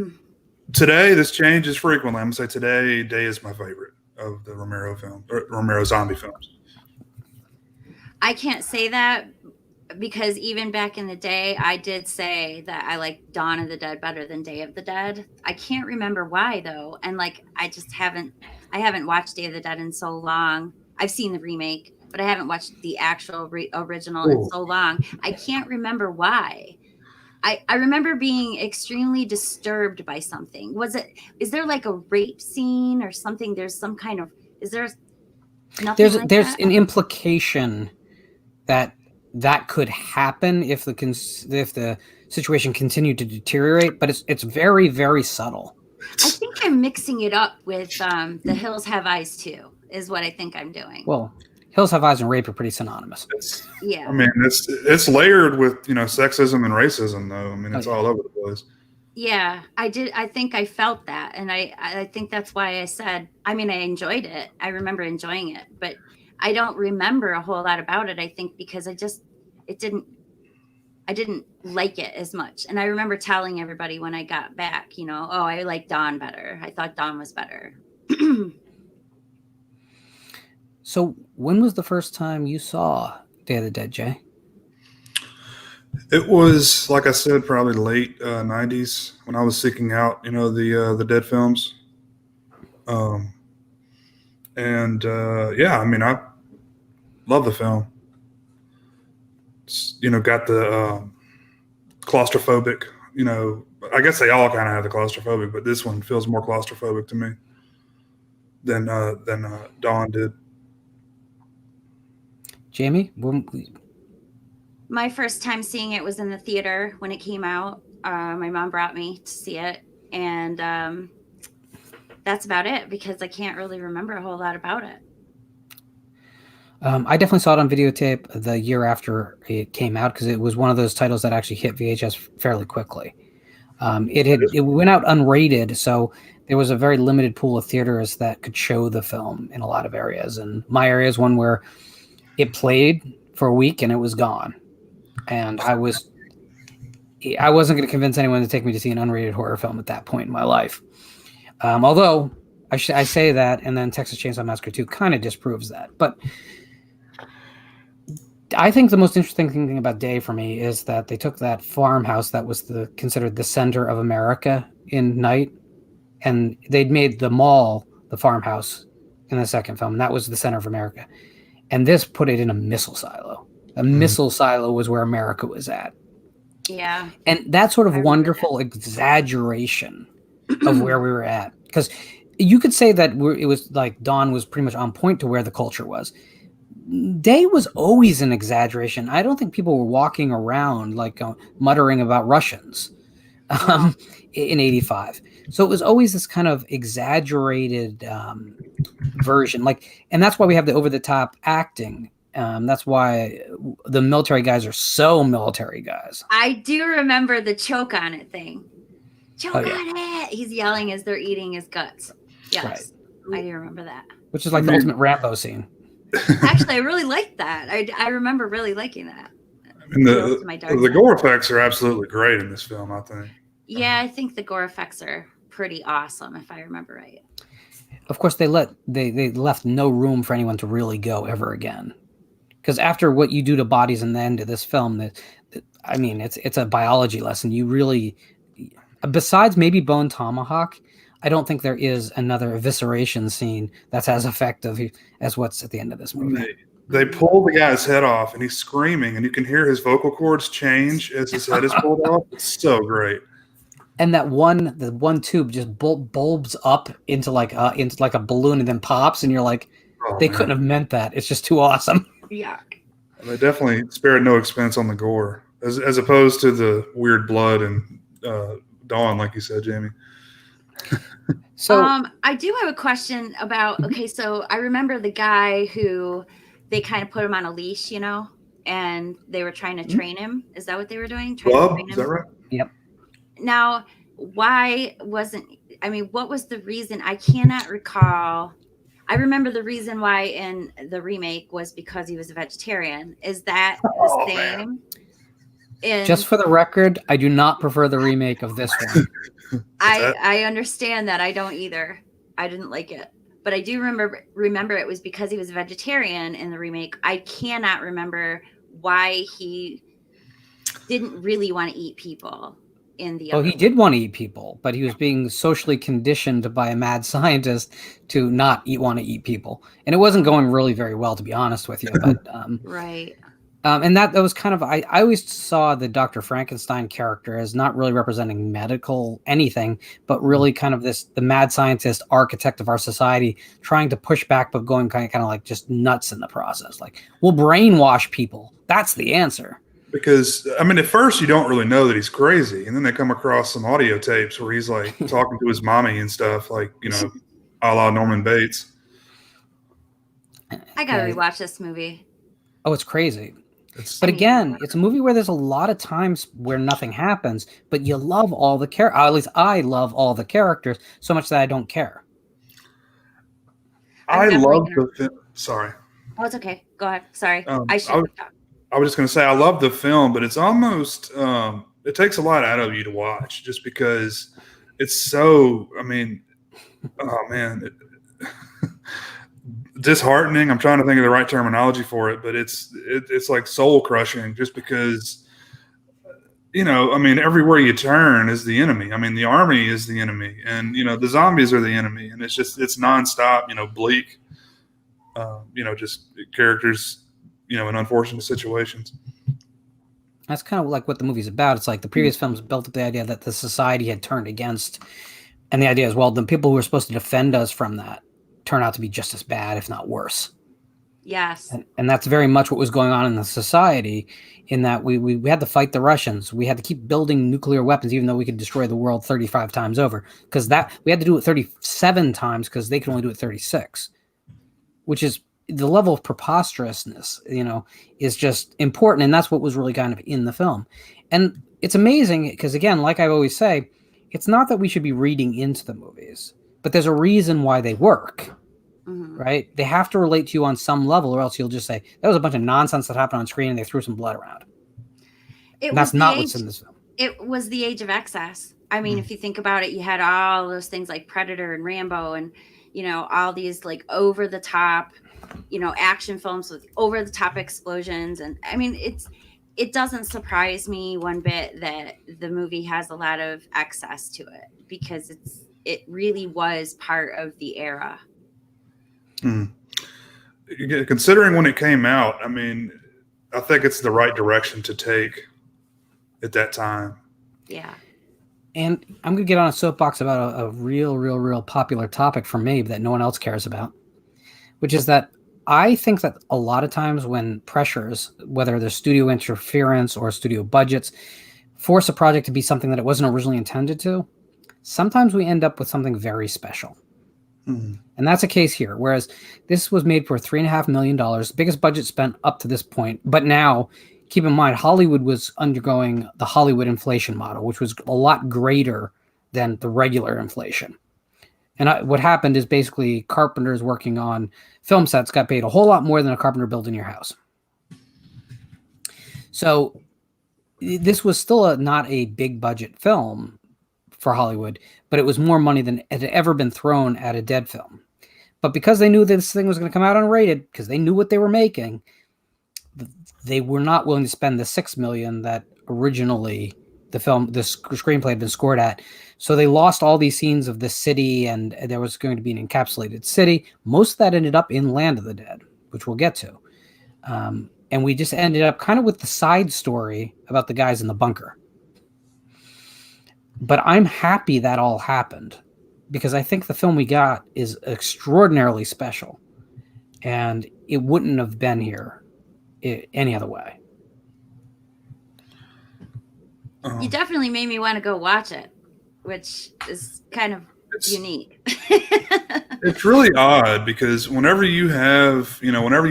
today. This changes frequently. I'm gonna say today. Day is my favorite of the Romero film, or Romero zombie films. I can't say that because even back in the day, I did say that I like Dawn of the Dead better than Day of the Dead. I can't remember why though, and I just haven't watched Day of the Dead in so long. I've seen the remake, but I haven't watched the actual original in so long. I can't remember why. I remember being extremely disturbed by something. Is there like a rape scene or something? There's some kind of, is there nothing there's an implication that could happen if the situation continued to deteriorate, but it's very, very subtle. I think I'm mixing it up with The Hills Have Eyes Too, is what I think I'm doing. Well, Hills Have Eyes and rape are pretty synonymous. Yeah. I mean, it's layered with sexism and racism, though. I mean, it's all over the place. Yeah, I did. I think I felt that, and I think that's why I said. I mean, I enjoyed it. I remember enjoying it, but I don't remember a whole lot about it. I think because I didn't like it as much. And I remember telling everybody when I got back, oh, I like Dawn better. I thought Dawn was better. So when was the first time you saw Day of the Dead, Jay? It was, like I said, probably late 90s when I was seeking out, the Dead films. Yeah, I mean, I love the film. It's, got the claustrophobic, I guess they all kind of have the claustrophobic, but this one feels more claustrophobic to me than Dawn did. Jami? My first time seeing it was in the theater when it came out. My mom brought me to see it, and that's about it because I can't really remember a whole lot about it. I definitely saw it on videotape the year after it came out because it was one of those titles that actually hit VHS fairly quickly. It went out unrated, so there was a very limited pool of theaters that could show the film in a lot of areas, and my area is one where it played for a week and it was gone. And I wasn't going to convince anyone to take me to see an unrated horror film at that point in my life. Although I say that, and then Texas Chainsaw Massacre 2 kind of disproves that. But I think the most interesting thing about Day for me is that they took that farmhouse that was considered the center of America in Night, and they'd made the mall the farmhouse in the second film. And that was the center of America. And this put it in a missile silo. A missile silo was where America was at. Yeah. And that sort of wonderful exaggeration of where we were at. Because you could say that it was like Dawn was pretty much on point to where the culture was. Day was always an exaggeration. I don't think people were walking around like muttering about Russians in 85. So it was always this kind of exaggerated version. And that's why we have the over-the-top acting. That's why the military guys are so military guys. I do remember the choke on it thing. Choke on it. He's yelling as they're eating his guts. Yes, right. I do remember that. Which is like the ultimate Rambo scene. Actually, I really liked that. I remember really liking that. And the gore effects are absolutely great in this film, I think. Yeah, I think the gore effects are pretty awesome, if I remember right. Of course, they left no room for anyone to really go ever again. Because after what you do to bodies in the end of this film, it's a biology lesson. You really, besides maybe Bone Tomahawk, I don't think there is another evisceration scene that's as effective as what's at the end of this movie. They pull the guy's head off, and he's screaming, and you can hear his vocal cords change as his head is pulled off. It's so great. And the one tube just bulbs up into like a balloon and then pops, and you're like, they couldn't have meant that. It's just too awesome. Yeah. They definitely spared no expense on the gore, as opposed to the weird blood and Dawn, like you said, Jamie. So I do have a question about, so I remember the guy who they kind of put him on a leash, and they were trying to train him. Is that what they were doing? Is that right? Yep. Now, what was the reason? I cannot recall. I remember the reason why in the remake was because he was a vegetarian. Is that the same? Just for the record, I do not prefer the remake of this one. I understand that. I don't either. I didn't like it. But I do remember it was because he was a vegetarian in the remake. I cannot remember why he didn't really want to eat people in the other he did want to eat people, but he was being socially conditioned by a mad scientist to not want to eat people. And it wasn't going really very well, to be honest with you. But right. And that was kind of, I always saw the Dr. Frankenstein character as not really representing medical anything, but really kind of the mad scientist architect of our society trying to push back, but going kind of like just nuts in the process. Like, we'll brainwash people. That's the answer. Because, at first you don't really know that he's crazy. And then they come across some audio tapes where he's like talking to his mommy and stuff, like, a la Norman Bates. I gotta Yeah. rewatch this movie. Oh, it's crazy. It's But again, it's a movie where there's a lot of times where nothing happens, but you love all the characters. At least I love all the characters so much that I don't care. I I'm definitely love gonna. the film. Sorry. Oh, it's okay. Go ahead. Sorry, Um, I I, should have talked. I was just going to say I love the film, but it's almost it takes a lot out of you to watch just because it's so. I mean, oh man, disheartening. I'm trying to think of the right terminology for it, but it's like soul crushing just because. I mean, everywhere you turn is the enemy. I mean, the army is the enemy, and the zombies are the enemy, and it's nonstop. Bleak. Just characters. In unfortunate situations. That's kind of like what the movie's about. It's like the previous films built up the idea that the society had turned against, and the idea is, well, the people who are supposed to defend us from that turn out to be just as bad, if not worse. Yes. And that's very much what was going on in the society, in that we had to fight the Russians. We had to keep building nuclear weapons, even though we could destroy the world 35 times over, because we had to do it 37 times because they could only do it 36, which is the level of preposterousness, is just important. And that's what was really kind of in the film. And it's amazing because, again, like I always say, it's not that we should be reading into the movies, but there's a reason why they work. Mm-hmm. Right? They have to relate to you on some level, or else you'll just say that was a bunch of nonsense that happened on screen and they threw some blood around. That's not what's in this film. It was the age of excess. I mean, if you think about it, you had all those things like Predator and Rambo and, all these like over the top, action films with over the top explosions. And I mean, it doesn't surprise me one bit that the movie has a lot of excess to it, because it really was part of the era. Considering when it came out, I mean, I think it's the right direction to take at that time. Yeah. And I'm going to get on a soapbox about a real popular topic for me that no one else cares about, which is that I think that a lot of times when pressures, whether there's studio interference or studio budgets, force a project to be something that it wasn't originally intended to, sometimes we end up with something very special. And that's a case here. Whereas this was made for $3.5 million, biggest budget spent up to this point. But now, keep in mind, Hollywood was undergoing the Hollywood inflation model, which was a lot greater than the regular inflation. And what happened is basically carpenters working on film sets got paid a whole lot more than a carpenter building your house. So this was still not a big budget film for Hollywood, but it was more money than had ever been thrown at a Dead film. But because they knew this thing was going to come out unrated, because they knew what they were making, they were not willing to spend the $6 million that originally the screenplay had been scored at. So they lost all these scenes of the city, and there was going to be an encapsulated city. Most of that ended up in Land of the Dead, which we'll get to. And we just ended up kind of with the side story about the guys in the bunker. But I'm happy that all happened, because I think the film we got is extraordinarily special, and it wouldn't have been here any other way. You definitely made me want to go watch it, which is kind of unique. It's really odd because whenever you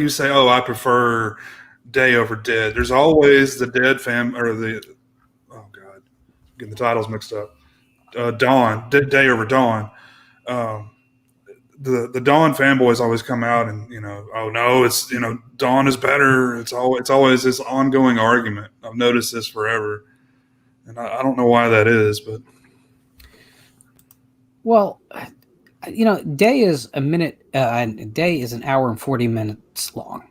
say, "Oh, I prefer Day over Dead," there's always the Dead getting the titles mixed up. Dawn, Day over Dawn. The Dawn fanboys always come out and oh no, it's Dawn is better. It's always this ongoing argument. I've noticed this forever, and I don't know why that is, but well, Day is a minute, and Day is an hour and 40 minutes long.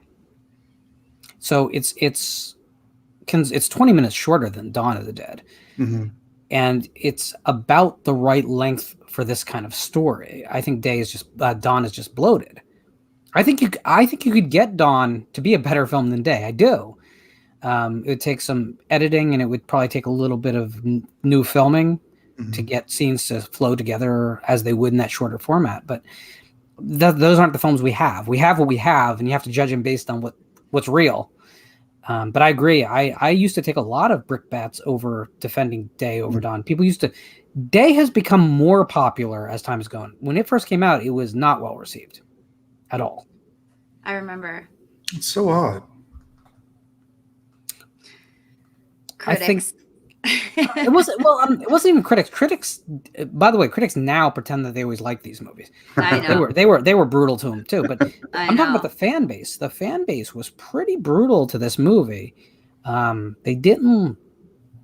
So it's 20 minutes shorter than Dawn of the Dead. Mm-hmm. And it's about the right length for this kind of story. I think Dawn is just bloated. I think you could get Dawn to be a better film than Day. I do. It would take some editing, and it would probably take a little bit of new filming to get scenes to flow together as they would in that shorter format. But those aren't the films we have. We have what we have, and you have to judge them based on what's real. But I agree. I used to take a lot of brickbats over defending Day over Dawn. Day has become more popular as time has gone. When it first came out, it was not well received at all. I remember. It's so odd. Critics. It wasn't it wasn't even critics. Critics, by the way, critics now pretend that they always like these movies. I know. They were brutal to them too. But I'm talking about the fan base. The fan base was pretty brutal to this movie. They didn't.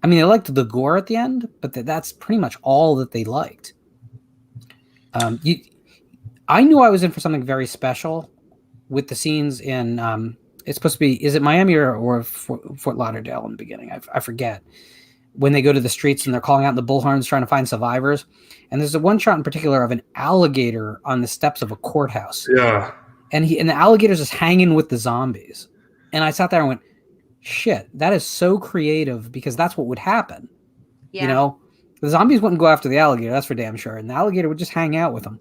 I mean, they liked the gore at the end, but that's pretty much all that they liked. I knew I was in for something very special with the scenes in. It's supposed to be. Is it Miami or Fort Lauderdale in the beginning? I forget. When they go to the streets and they're calling out the bullhorns trying to find survivors. And there's a one shot in particular of an alligator on the steps of a courthouse. Yeah. And the alligator's just hanging with the zombies. And I sat there and went, shit, that is so creative because that's what would happen. Yeah. You know, the zombies wouldn't go after the alligator. That's for damn sure. And the alligator would just hang out with them.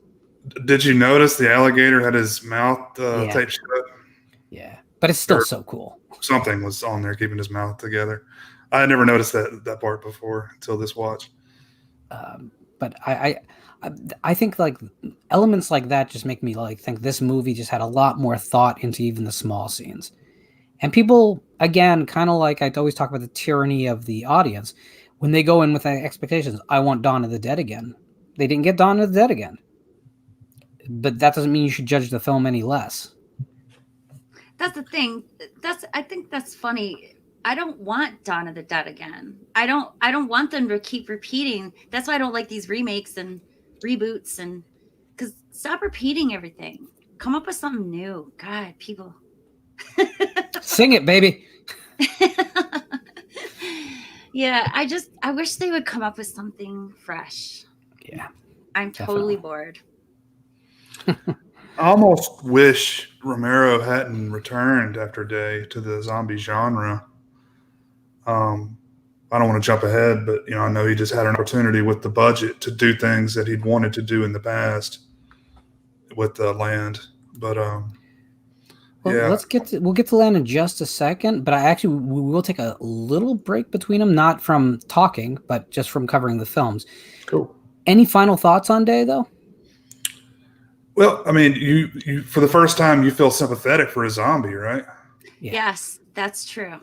Did you notice the alligator had his mouth taped shut? Yeah. But it's still so cool. Something was on there keeping his mouth together. I had never noticed that part before until this watch. But I think like elements like that just make me like think this movie just had a lot more thought into even the small scenes. And people, again, kind of like I always talk about the tyranny of the audience. When they go in with expectations, I want Dawn of the Dead again. They didn't get Dawn of the Dead again. But that doesn't mean you should judge the film any less. That's the thing. I think that's funny. I don't want Dawn of the Dead again. I don't want them to keep repeating. That's why I don't like these remakes and reboots and because stop repeating everything. Come up with something new. God, people. Sing it, baby. Yeah, I wish they would come up with something fresh. Yeah. I'm totally bored. I almost wish Romero hadn't returned after Day to the zombie genre. I don't want to jump ahead, but I know he just had an opportunity with the budget to do things that he'd wanted to do in the past with the land. But we'll get to land in just a second. But we will take a little break between them, not from talking, but just from covering the films. Cool. Any final thoughts on Day, though? Well, I mean, you for the first time you feel sympathetic for a zombie, right? Yeah. Yes, that's true.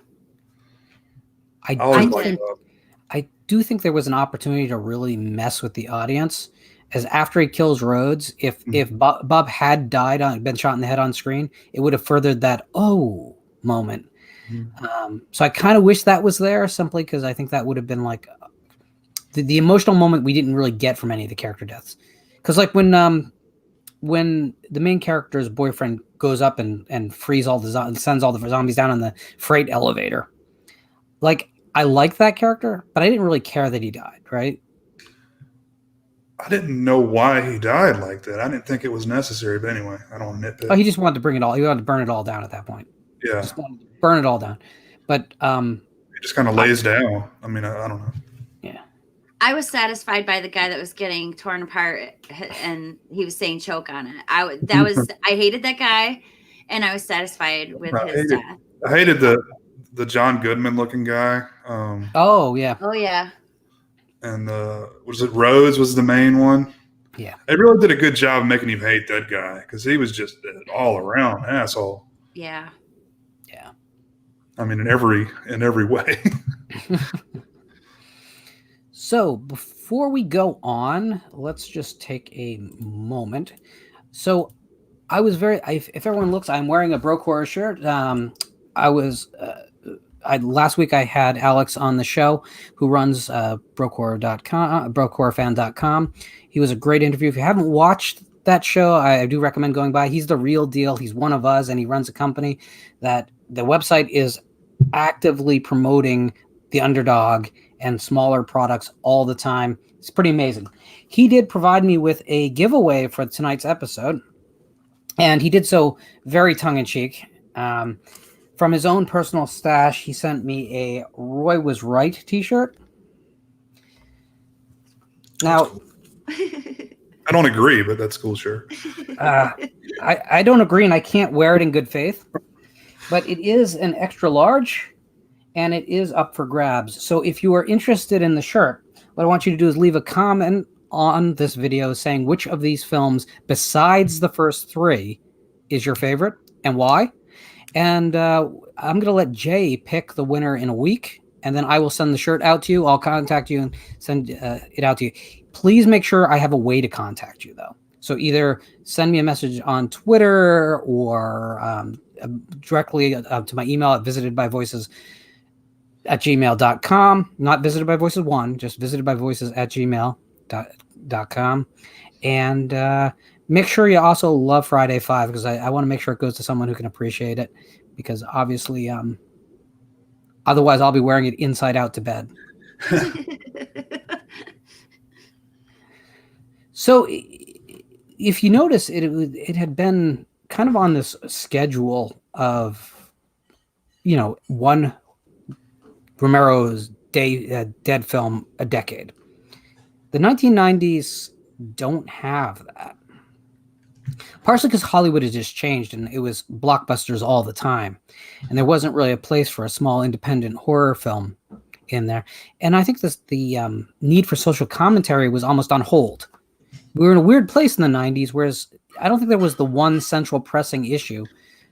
I do think there was an opportunity to really mess with the audience, as after he kills Rhodes, if Bob had been shot in the head on screen, it would have furthered that moment. So I kind of wish that was there, simply because I think that would have been like the emotional moment we didn't really get from any of the character deaths. Because like when the main character's boyfriend goes up and frees sends all the zombies down on the freight elevator, like. I like that character, but I didn't really care that he died, right? I didn't know why he died like that. I didn't think it was necessary, but anyway, I don't want to nitpick. Oh, he just wanted to bring it all. He wanted to burn it all down at that point. Yeah, just wanted to burn it all down. But he just kind of lays down. I mean, I don't know. Yeah, I was satisfied by the guy that was getting torn apart, and he was saying choke on it. I hated that guy, and I was satisfied with his death. I hated the John Goodman looking guy. Oh yeah. And was it Rhodes was the main one? Yeah. They really did a good job of making you hate that guy because he was just an all around asshole. Yeah. Yeah. I mean, in every way. So before we go on, let's just take a moment. So I was if everyone looks, I'm wearing a Broke Horror shirt. Last week I had Alex on the show who runs brokehorror.com, He was a great interview. If you haven't watched that show, I do recommend going by. He's the real deal. He's one of us, and he runs a company that the website is actively promoting the underdog and smaller products all the time. It's pretty amazing. He did provide me with a giveaway for tonight's episode, and he did so very tongue-in-cheek. From his own personal stash, he sent me a Roy Was Right t-shirt. Now, I don't agree, but that's cool, sure. I don't agree, and I can't wear it in good faith. But it is an extra large, and it is up for grabs. So if you are interested in the shirt, what I want you to do is leave a comment on this video saying which of these films, besides the first three, is your favorite. and why. And I'm going to let Jay pick the winner in a week, and then I will send the shirt out to you. I'll contact you and send it out to you. Please make sure I have a way to contact you, though. So either send me a message on Twitter or directly to my email at visitedbyvoices@gmail.com. Not Visited by Voices 1, just visitedbyvoices@gmail.com. And make sure you also love Friday 5, because I want to make sure it goes to someone who can appreciate it, because obviously otherwise I'll be wearing it inside out to bed. So if you notice, it had been kind of on this schedule of, one Romero's dead film a decade. The 1990s don't have that. Partially because Hollywood has just changed and it was blockbusters all the time. And there wasn't really a place for a small independent horror film in there. And I think the need for social commentary was almost on hold. We were in a weird place in the 90s, whereas I don't think there was the one central pressing issue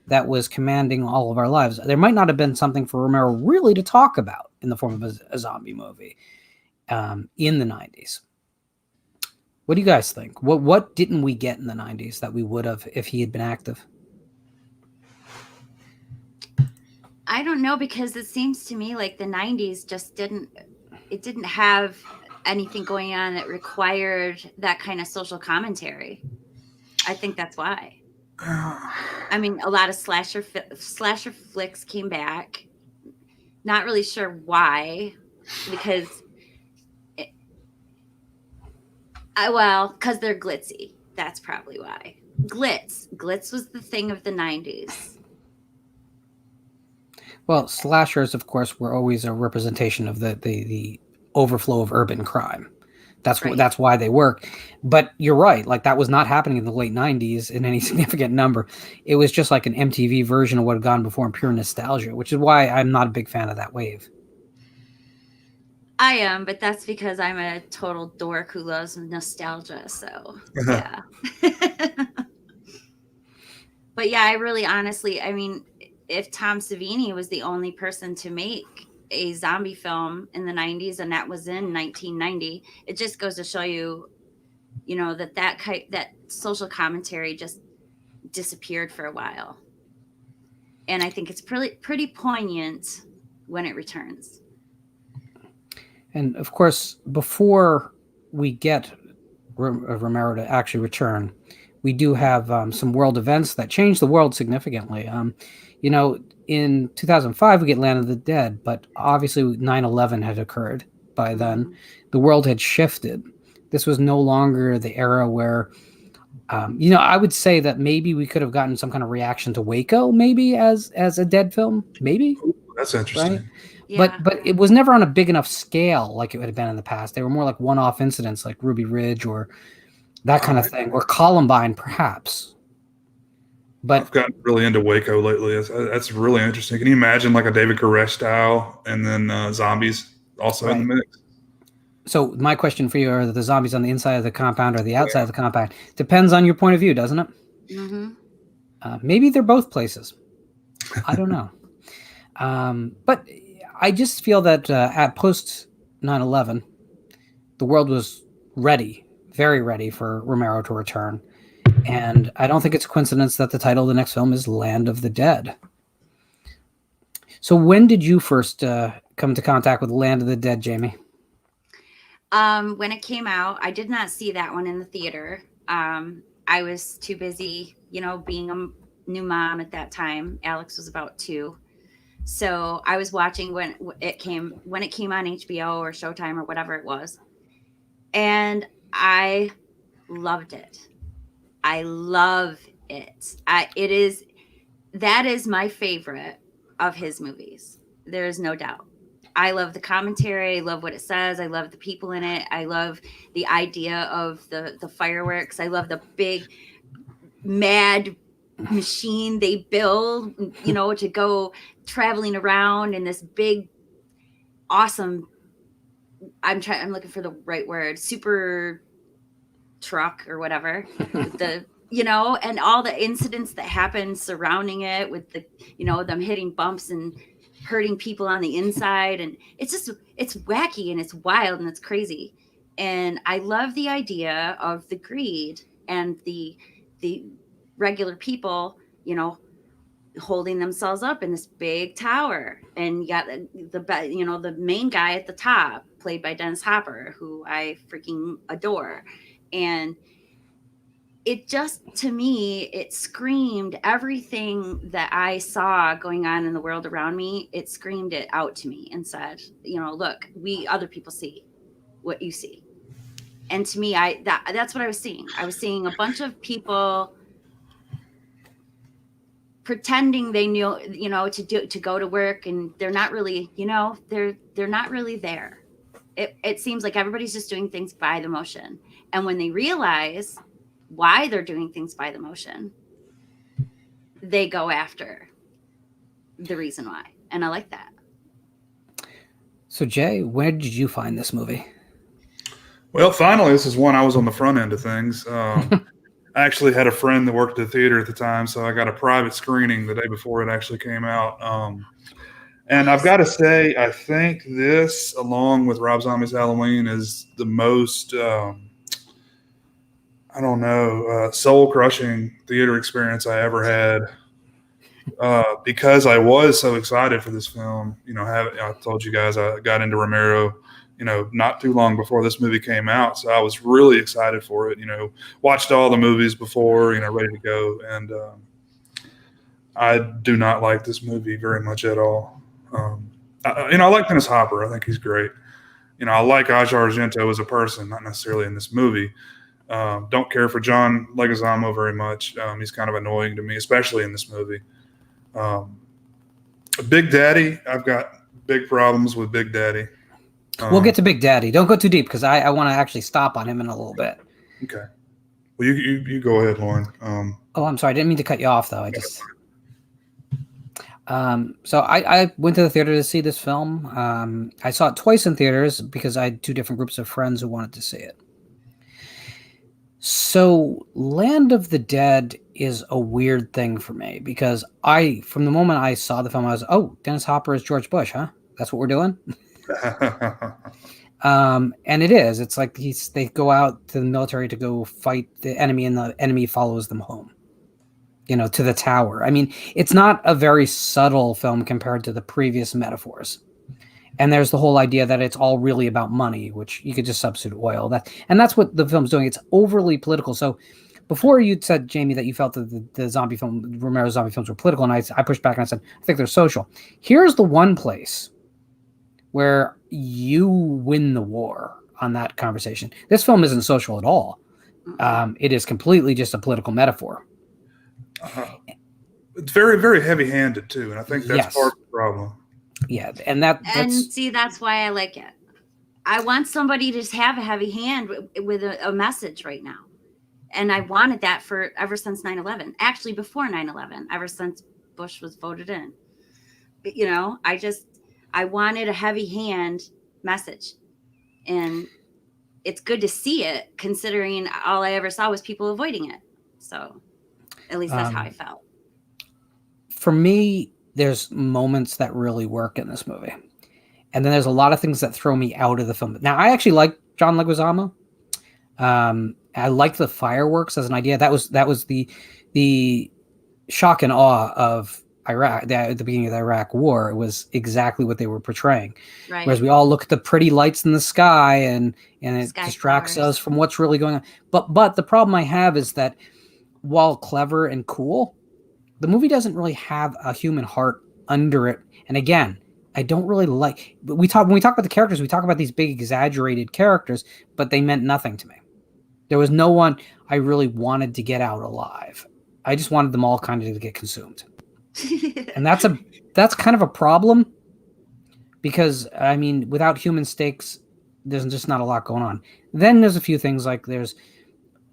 that was commanding all of our lives. There might not have been something for Romero really to talk about in the form of a zombie movie in the 90s. What do you guys think? What didn't we get in the 90s that we would have if he had been active? I don't know, because it seems to me like the 90s just didn't have anything going on that required that kind of social commentary. I think that's why. I mean, a lot of slasher flicks came back. Not really sure why, because because they're glitzy. That's probably why. Glitz was the thing of the 90s. Well, slashers, of course, were always a representation of the overflow of urban crime. That's why they work. But you're right. Like, that was not happening in the late 90s in any significant number. It was just like an MTV version of what had gone before in pure nostalgia, which is why I'm not a big fan of that wave. I am, but that's because I'm a total dork who loves nostalgia. So, yeah. But yeah, I really honestly, I mean, if Tom Savini was the only person to make a zombie film in the 90s, and that was in 1990, it just goes to show you, that social commentary just disappeared for a while. And I think it's pretty poignant when it returns. And of course, before we get Romero to actually return, we do have some world events that change the world significantly. In 2005, we get Land of the Dead, but obviously 9/11 had occurred by then. The world had shifted. This was no longer the era where, I would say that maybe we could have gotten some kind of reaction to Waco, maybe as a dead film, maybe. Ooh, that's interesting. Right? Yeah. But it was never on a big enough scale like it would have been in the past. They were more like one-off incidents like Ruby Ridge or that kind of thing, or Columbine, perhaps. But I've gotten really into Waco lately. That's really interesting. Can you imagine like a David Koresh style and then zombies also in the mix? So my question for you, are the zombies on the inside of the compound or the outside of the compound? Depends on your point of view, doesn't it? Mm-hmm. Maybe they're both places. I don't know. But I just feel that at post 9/11, the world was ready, very ready for Romero to return. And I don't think it's a coincidence that the title of the next film is Land of the Dead. So when did you first come into contact with Land of the Dead, Jamie? When it came out, I did not see that one in the theater. I was too busy, being a new mom at that time. Alex was about 2. So I was watching when it came on HBO or Showtime or whatever it was. And I loved it. I love it. That is my favorite of his movies. There is no doubt. I love the commentary. I love what it says. I love the people in it. I love the idea of the fireworks. I love the big mad machine they build, to go traveling around in this big, awesome, I'm looking for the right word, super truck or whatever, with the and all the incidents that happened surrounding it with the, them hitting bumps and hurting people on the inside. And it's wacky and it's wild and it's crazy. And I love the idea of the greed and the regular people, holding themselves up in this big tower. And you got the main guy at the top, played by Dennis Hopper, who I freaking adore. And it just, to me, it screamed everything that I saw going on in the world around me. It screamed it out to me and said, look, we other people see what you see. And to me, that's what I was seeing. I was seeing a bunch of people pretending they knew, to go to work, and they're not really, they're not really there. It seems like everybody's just doing things by the motion. And when they realize why they're doing things by the motion, they go after the reason why. And I like that. So Jay, where did you find this movie? Well, finally, this is one I was on the front end of things. I actually had a friend that worked at the theater at the time, so I got a private screening the day before it actually came out. And I've got to say, I think this, along with Rob Zombie's Halloween, is the most, soul-crushing theater experience I ever had. Because I was so excited for this film. I told you guys I got into Romero, not too long before this movie came out. So I was really excited for it, watched all the movies before, ready to go. And I do not like this movie very much at all. I like Dennis Hopper. I think he's great. I like Aja Argento as a person, not necessarily in this movie. Don't care for John Leguizamo very much. He's kind of annoying to me, especially in this movie. Big Daddy, I've got big problems with Big Daddy. We'll get to Big Daddy. Don't go too deep, because I want to actually stop on him in a little bit. Okay. Well, you go ahead, Lauren. I'm sorry. I didn't mean to cut you off, though. I just... So I went to the theater to see this film. I saw it twice in theaters because I had two different groups of friends who wanted to see it. So Land of the Dead is a weird thing for me, because from the moment I saw the film, I was, Dennis Hopper is George Bush, huh? That's what we're doing? And it is. It's like they go out to the military to go fight the enemy, and the enemy follows them home, to the tower. I mean, it's not a very subtle film compared to the previous metaphors. And there's the whole idea that it's all really about money, which you could just substitute oil. That's what the film's doing. It's overly political. So before you said, Jamie, that you felt that the zombie film, Romero's zombie films were political, and I pushed back and I said, I think they're social. Here's the one place where you win the war on that conversation. This film isn't social at all. It is completely just a political metaphor. It's very, very heavy-handed too, and I think that's part of the problem. Yeah, and that's why I like it. I want somebody to just have a heavy hand with a message right now, and I wanted that ever since 9/11. Actually, before 9/11, ever since Bush was voted in. I wanted a heavy hand message, and it's good to see it, considering all I ever saw was people avoiding it. So at least that's how I felt. For me, there's moments that really work in this movie. And then there's a lot of things that throw me out of the film. Now, I actually like John Leguizamo. I like the fireworks as an idea. That was the shock and awe of Iraq, at the beginning of the Iraq War. It was exactly what they were portraying. Right. Whereas we all look at the pretty lights in the sky and it distracts us from what's really going on. But the problem I have is that while clever and cool, the movie doesn't really have a human heart under it. And again, I don't really like. When we talk about the characters, we talk about these big exaggerated characters, but they meant nothing to me. There was no one I really wanted to get out alive. I just wanted them all kind of to get consumed. And that's kind of a problem, because I mean, without human stakes, there's just not a lot going on. Then there's a few things, like there's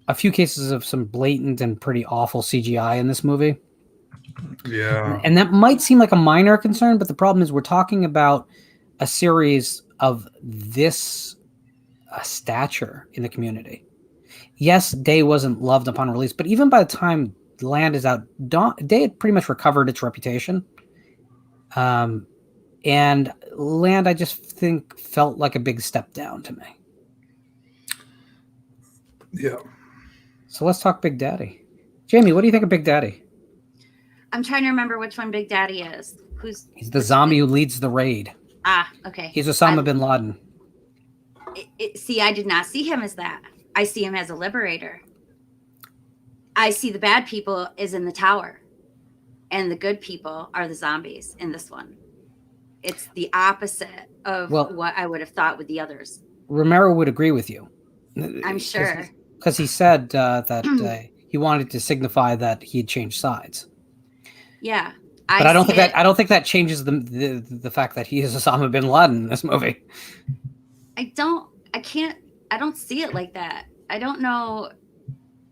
a few cases of some blatant and pretty awful CGI in this movie. Yeah. And that might seem like a minor concern, but the problem is we're talking about a series of this stature in the community. Yes, Day wasn't loved upon release, but even by the time Land is out, Day had pretty much recovered its reputation. And Land, I just think, felt like a big step down to me. Yeah. So let's talk Big Daddy. Jamie, what do you think of Big Daddy? I'm trying to remember which one Big Daddy is. He's the zombie who leads the raid. Ah, okay. He's Osama bin Laden. See, I did not see him as that. I see him as a liberator. I see the bad people is in the tower, and the good people are the zombies in this one. It's the opposite of what I would have thought with the others. Romero would agree with you. I'm sure. Because he said that he wanted to signify that he had changed sides. Yeah. But I don't think that changes the fact that he is Osama bin Laden in this movie. I don't see it like that. I don't know.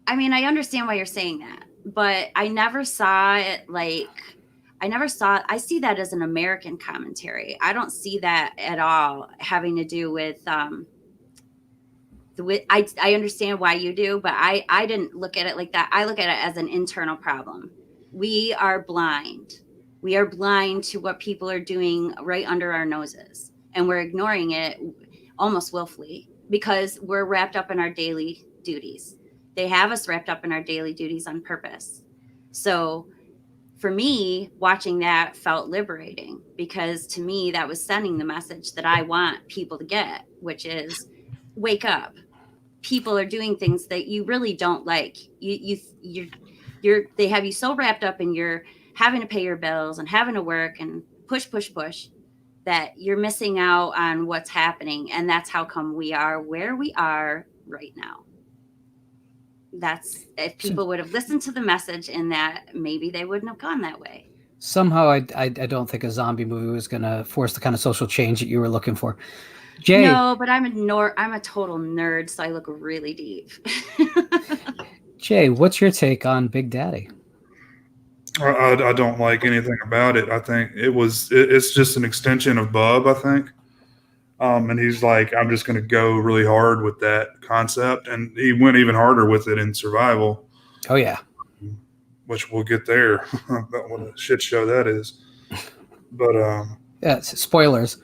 I mean, I understand why you're saying that, but I never saw it I see that as an American commentary. I don't see that at all having to do with, I understand why you do, but I didn't look at it like that. I look at it as an internal problem. We are blind. We are blind to what people are doing right under our noses, and we're ignoring it almost willfully because we're wrapped up in our daily duties. They have us wrapped up in our daily duties on purpose. So for me, watching that felt liberating because to me, that was sending the message that I want people to get, which is wake up. People are doing things that you really don't like. They have you so wrapped up in your having to pay your bills and having to work and push that you're missing out on what's happening. And that's how come we are where we are right now. That's if people would have listened to the message in that, maybe they wouldn't have gone that way. Somehow, I don't think a zombie movie was going to force the kind of social change that you were looking for. Jay, no, but I'm a total nerd, so I look really deep. Jay, what's your take on Big Daddy? I don't like anything about it. I think it's just an extension of Bub, I think. And he's like, I'm just going to go really hard with that concept. And he went even harder with it in Survival. Oh, yeah. Which we'll get there. What a shit show that is. But yeah, spoilers.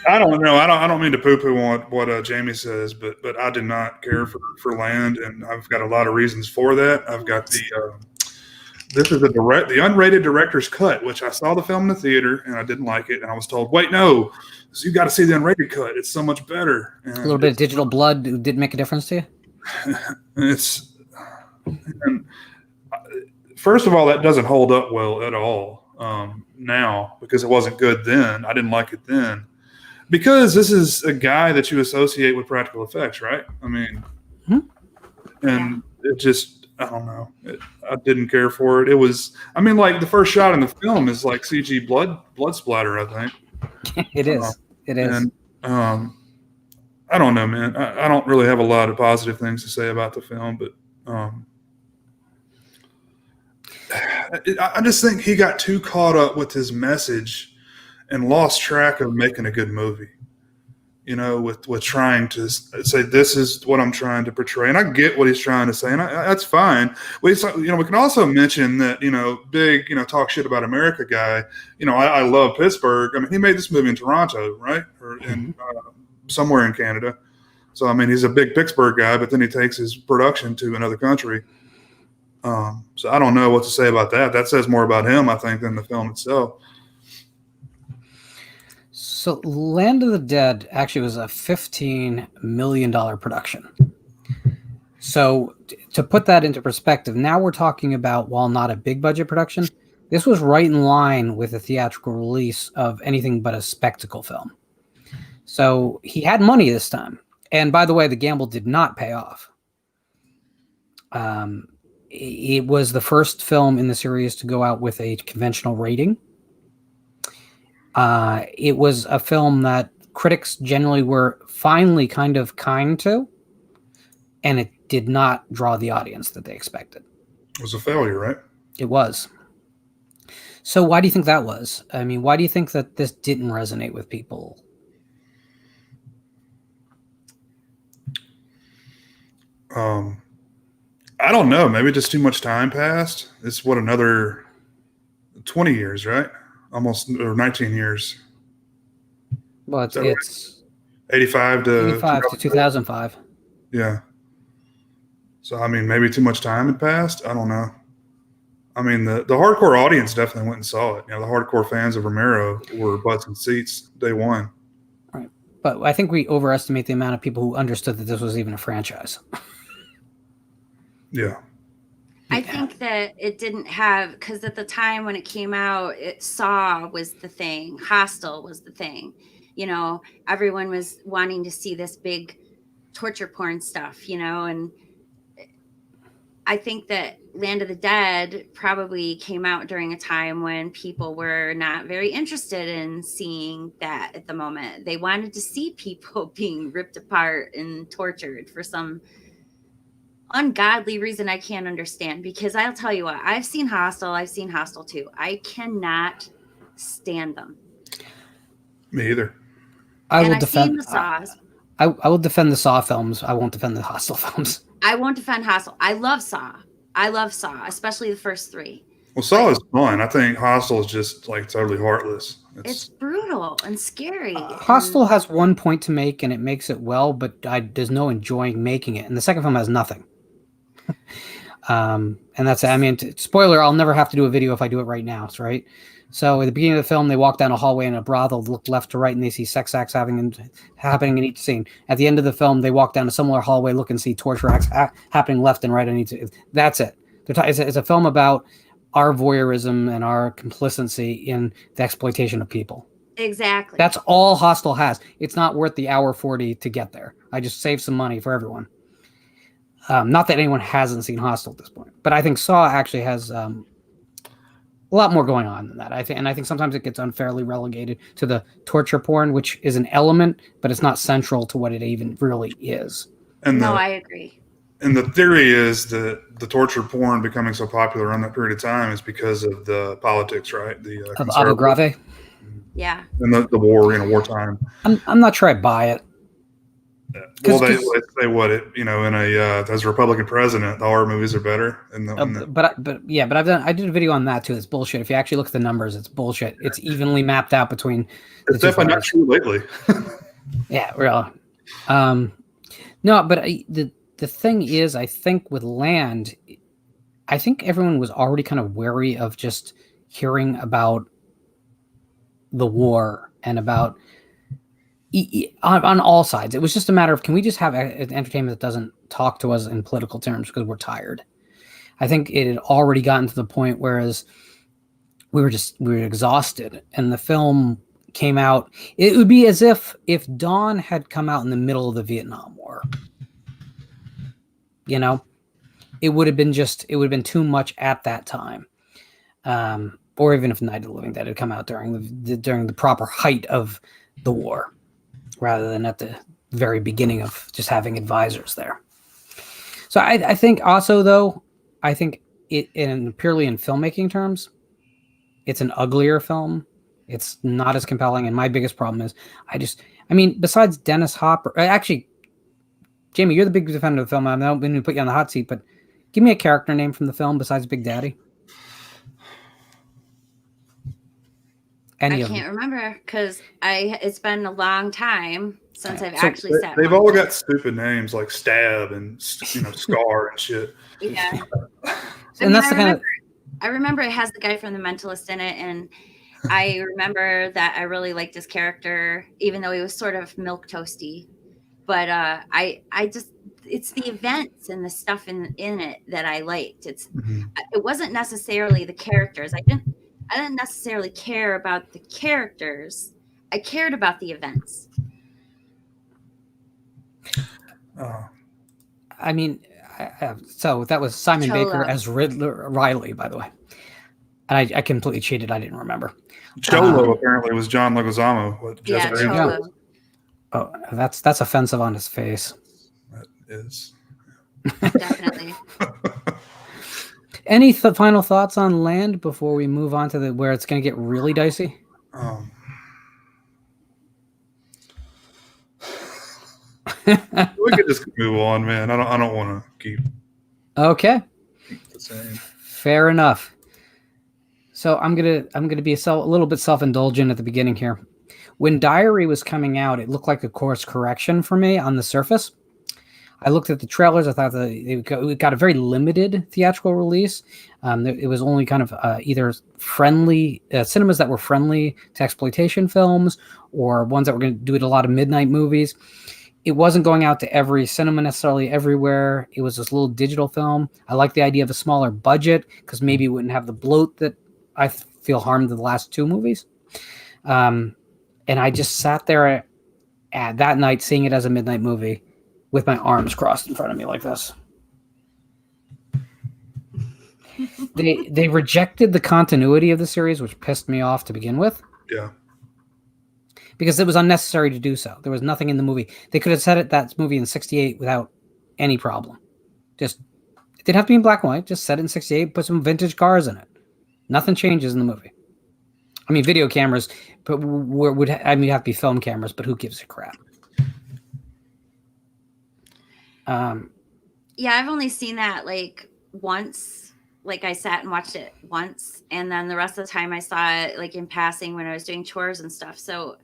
I don't know. I don't mean to poo-poo on what Jamie says, but I did not care for Land, and I've got a lot of reasons for that. I've got this is the unrated director's cut, which I saw the film in the theater and I didn't like it, and I was told, wait, no, so you got to see the unrated cut. It's so much better. And a little bit of digital blood didn't make a difference to you. First of all, that doesn't hold up well at all now because it wasn't good then. I didn't like it then because this is a guy that you associate with practical effects, right? I mean, and it just. I don't know. I didn't care for it. It was, I mean, like the first shot in the film is like CG blood splatter, I think. It is. It is. And I don't know, man. I don't really have a lot of positive things to say about the film, but I just think he got too caught up with his message and lost track of making a good movie. You know, with trying to say this is what I'm trying to portray, and I get what he's trying to say, and that's fine. We can also mention that big talk shit about America guy. I love Pittsburgh. I mean, he made this movie in Toronto, right, or in somewhere in Canada. So I mean, he's a big Pittsburgh guy, but then he takes his production to another country. So I don't know what to say about that. That says more about him, I think, than the film itself. So Land of the Dead actually was a $15 million production. So to put that into perspective, now we're talking about, while not a big budget production, this was right in line with a theatrical release of anything but a spectacle film. So he had money this time. And by the way, the gamble did not pay off. It was the first film in the series to go out with a conventional rating. It was a film that critics generally were finally kind to, and it did not draw the audience that they expected. It was a failure, right? It was. So why do you think that was? I mean, why do you think that this didn't resonate with people? I don't know. Maybe just too much time passed. It's what, another 20 years, right? Almost, or 19 years. Well, Is that right? it's 85 to 85 to 2005. Yeah. So, I mean, maybe too much time had passed. I don't know. I mean, the hardcore audience definitely went and saw it. You know, the hardcore fans of Romero were butts and seats day one. Right. But I think we overestimate the amount of people who understood that this was even a franchise. Yeah. I think that it didn't have, because at the time when it came out, Saw was the thing, Hostel was the thing. You know, everyone was wanting to see this big torture porn stuff, you know, and I think that Land of the Dead probably came out during a time when people were not very interested in seeing that at the moment. They wanted to see people being ripped apart and tortured for some ungodly reason I can't understand. Because I'll tell you what, I've seen Hostel 2. I cannot stand them. Me either. I will I've seen defend the Saws. I will defend the Saw films. I won't defend the Hostel films. I won't defend Hostel. I love Saw, especially the first 3. Well, Saw is fun. I think Hostel is just like totally heartless. It's brutal and scary. Hostel has one point to make, and it makes it well, but there's no enjoying making it. And the second film has nothing. And that's it. I mean, spoiler, I'll never have to do a video if I do it right now, right? So at the beginning of the film, they walk down a hallway in a brothel, look left to right, and they see sex acts happening in each scene. At the end of the film, they walk down a similar hallway, look and see torture acts happening left and right on each. That's it. It's a film about our voyeurism and our complicity in the exploitation of people. Exactly. That's all Hostel has. It's not worth the hour 40 to get there. I just saved some money for everyone. Not that anyone hasn't seen Hostel at this point, but I think Saw actually has a lot more going on than that. I think sometimes it gets unfairly relegated to the torture porn, which is an element, but it's not central to what it even really is. And I agree. And the theory is that the torture porn becoming so popular around that period of time is because of the politics, right? The of Abu Ghraib. Yeah. And the war, wartime. I'm not sure I buy it. Well, they say what it, in as a Republican president, the horror movies are better. But I did a video on that too. It's bullshit. If you actually look at the numbers, it's bullshit. It's evenly mapped out between. It's definitely not true lately. Yeah, really. No, but the thing is, I think with Land, I think everyone was already kind of wary of just hearing about the war and about on all sides. It was just a matter of, can we just have entertainment that doesn't talk to us in political terms because we're tired? I think it had already gotten to the point whereas we were exhausted, and the film came out. It would be as if Dawn had come out in the middle of the Vietnam War. It would have been too much at that time. Or even if Night of the Living Dead had come out during the proper height of the war, rather than at the very beginning of just having advisors there. So I think also, though, I think it purely in filmmaking terms, it's an uglier film. It's not as compelling. And my biggest problem is besides Dennis Hopper, actually, Jamie, you're the big defender of the film. I'm not going to put you on the hot seat, but give me a character name from the film besides Big Daddy. I can't remember because it's been a long time since I've actually sat. They've all got stupid names like Stab and Scar and shit. Yeah, I remember it has the guy from The Mentalist in it, and I remember that I really liked his character, even though he was sort of milquetoasty. But it's the events and the stuff in it that I liked. It wasn't necessarily the characters. I didn't necessarily care about the characters. I cared about the events. So that was Simon Baker as Riley, by the way. And I completely cheated. I didn't remember. Cholo apparently was John Leguizamo. Cholo. Oh, that's offensive on his face. That is. Definitely. Any final thoughts on Land before we move on to where it's going to get really dicey? We could just move on, man. I don't want to keep. Okay. The same. Fair enough. So I'm gonna be a little bit self-indulgent at the beginning here. When Diary was coming out, it looked like a course correction for me on the surface. I looked at the trailers. I thought it got a very limited theatrical release. It was only kind of either friendly cinemas that were friendly to exploitation films, or ones that were going to do it a lot of midnight movies. It wasn't going out to every cinema necessarily everywhere. It was this little digital film. I like the idea of a smaller budget because maybe it wouldn't have the bloat that I feel harmed the last two movies. And I just sat there at that night seeing it as a midnight movie with my arms crossed in front of me like this. They rejected the continuity of the series, which pissed me off to begin with. Yeah. Because it was unnecessary to do so. There was nothing in the movie. They could have set that movie in 1968 without any problem. It didn't have to be in black and white. Just set it in 1968, put some vintage cars in it. Nothing changes in the movie. I mean, video cameras, but you have to be film cameras, but who gives a crap? Yeah, I've only seen that like once. Like I sat and watched it once, and then the rest of the time I saw it like in passing when I was doing chores and stuff. So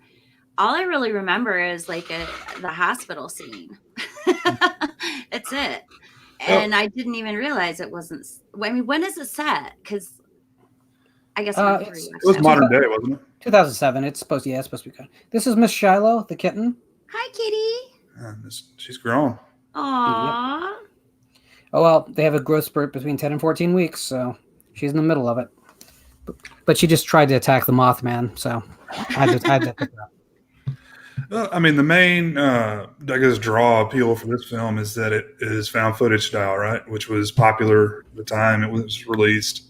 all I really remember is like the hospital scene. That's it. And I didn't even realize it wasn't. I mean, when is it set? Because I guess it was modern day, wasn't it? 2007. It's supposed to be good. This is Miss Shiloh, the kitten. Hi, kitty. She's grown. Aww. Yep. Oh, well, they have a growth spurt between 10 and 14 weeks, so she's in the middle of it. But she just tried to attack the Mothman, so I had to pick her up. Well, I mean, the main, I guess, appeal for this film is that it is found footage style, right? Which was popular at the time it was released.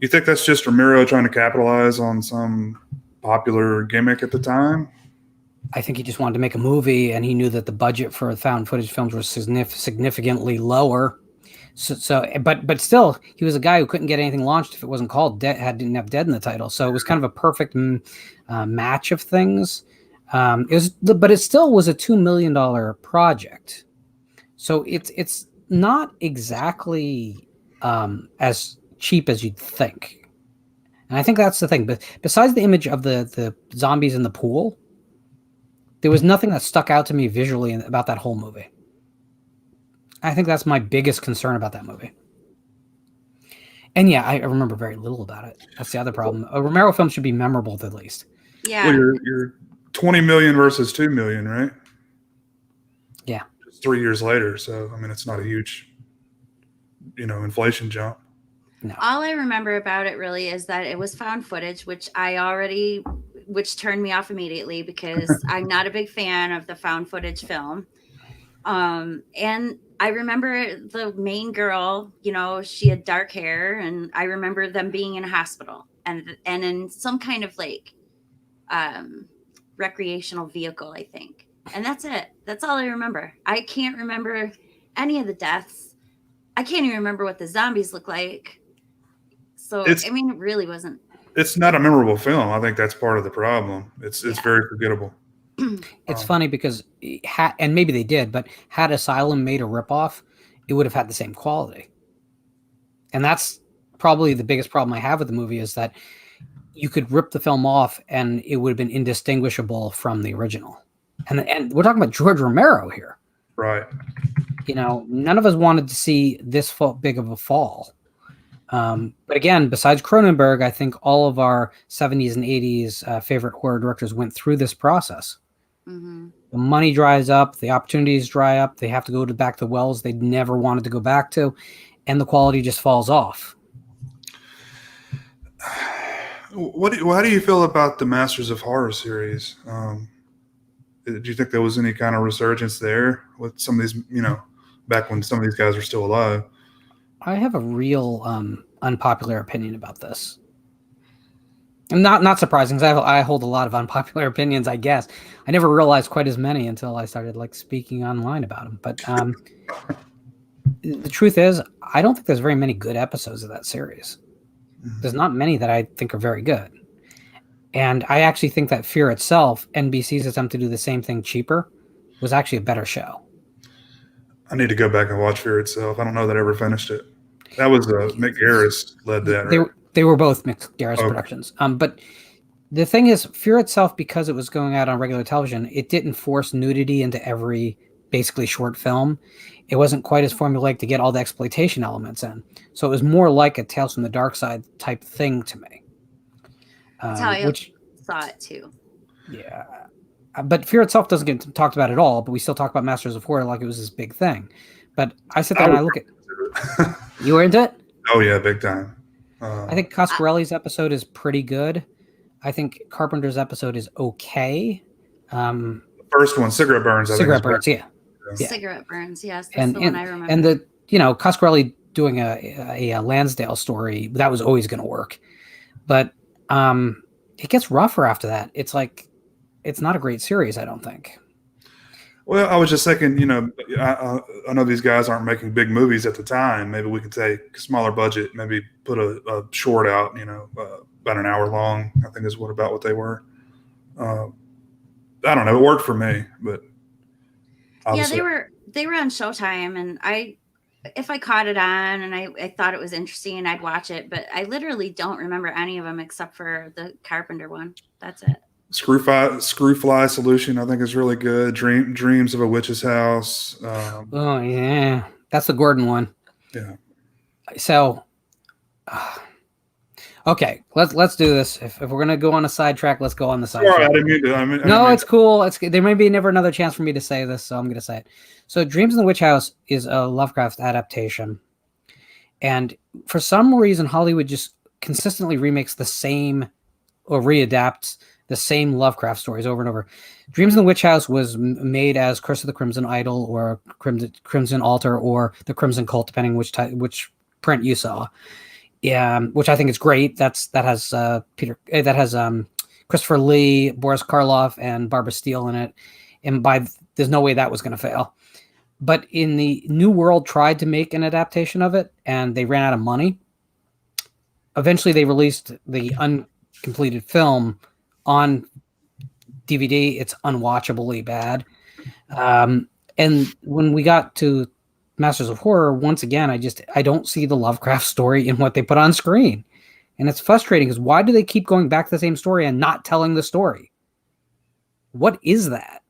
You think that's just Romero trying to capitalize on some popular gimmick at the time? I think he just wanted to make a movie, and he knew that the budget for found footage films was significantly lower. But still, he was a guy who couldn't get anything launched if it wasn't called Dead, didn't have Dead in the title. So it was kind of a perfect match of things. But it still was a $2 million project. So it's not exactly as cheap as you'd think. And I think that's the thing. But besides the image of the zombies in the pool, there was nothing that stuck out to me visually about that whole movie. I think that's my biggest concern about that movie. And yeah, I remember very little about it. That's the other problem. A Romero film should be memorable at least. Yeah. Well, you're 20 million versus 2 million, right? Yeah. Just 3 years later. So, I mean, it's not a huge, inflation jump. No. All I remember about it really is that it was found footage, which turned me off immediately because I'm not a big fan of the found footage film. And I remember the main girl, she had dark hair, and I remember them being in a hospital and in some kind of like recreational vehicle, I think. And that's it. That's all I remember. I can't remember any of the deaths. I can't even remember what the zombies look like. So, it really wasn't. It's not a memorable film. I think that's part of the problem. It's very forgettable. It's funny because and maybe they did, but had Asylum made a ripoff, it would have had the same quality. And that's probably the biggest problem I have with the movie is that you could rip the film off and it would have been indistinguishable from the original. And we're talking about George Romero here. Right. None of us wanted to see this big of a fall. But again, besides Cronenberg, I think all of our 70s and 80s favorite horror directors went through this process. Mm-hmm. The money dries up, the opportunities dry up, they have to go back to wells they never wanted to go back to, and the quality just falls off. How do you feel about the Masters of Horror series? Do you think there was any kind of resurgence there with some of these, back when some of these guys were still alive? I have a real unpopular opinion about this. And not surprising, because I hold a lot of unpopular opinions, I guess. I never realized quite as many until I started speaking online about them. But the truth is, I don't think there's very many good episodes of that series. Mm-hmm. There's not many that I think are very good. And I actually think that Fear itself, NBC's attempt to do the same thing cheaper, was actually a better show. I need to go back and watch Fear Itself. I don't know that I ever finished it. That was Mick Garris led that, right? They were both Mick Garris Okay. productions. But the thing is, Fear Itself, because it was going out on regular television, it didn't force nudity into every basically short film. It wasn't quite as formulaic to get all the exploitation elements in. So it was more like a Tales from the Dark Side type thing to me. That's how I Which, saw it too. yeah. But Fear Itself doesn't get talked about at all, but we still talk about Masters of Horror like it was this big thing. But I sit there and I look at... You were into it? Oh, yeah, big time. I think Coscarelli's episode is pretty good. I think Carpenter's episode is okay. The first one, Cigarette Burns. Cigarette Burns, yeah. Cigarette Burns, yes. That's the one I remember. And the, Coscarelli doing a Lansdale story, that was always going to work. But it gets rougher after that. It's like, it's not a great series, I don't think. Well, I was just thinking, I know these guys aren't making big movies at the time. Maybe we could take a smaller budget, maybe put a short out, about an hour long, I think is about what they were. I don't know. It worked for me, but obviously. Yeah, they were on Showtime, and if I caught it on and I thought it was interesting, I'd watch it. But I literally don't remember any of them except for the Carpenter one. That's it. Screwfly Solution, I think, is really good. Dreams of a Witch's House. Oh yeah, that's the Gordon one. Yeah. So, okay, let's do this. If we're gonna go on a sidetrack, let's go on the sidetrack. Sorry, I didn't mean to. No, it's cool. There may be never another chance for me to say this, so I'm gonna say it. So, Dreams in the Witch House is a Lovecraft adaptation, and for some reason, Hollywood just consistently remakes the same or readapts the same Lovecraft stories over and over. Dreams in the Witch House was made as Curse of the Crimson Idol or Crimson Altar or the Crimson Cult, depending which print you saw. Yeah, which I think is great. That has Christopher Lee, Boris Karloff, and Barbara Steele in it. And there's no way that was going to fail. But in the New World tried to make an adaptation of it, and they ran out of money. Eventually, they released the uncompleted film on DVD. It's unwatchably bad. And when we got to Masters of Horror, once again, I don't see the Lovecraft story in what they put on screen. And it's frustrating because why do they keep going back to the same story and not telling the story? What is that?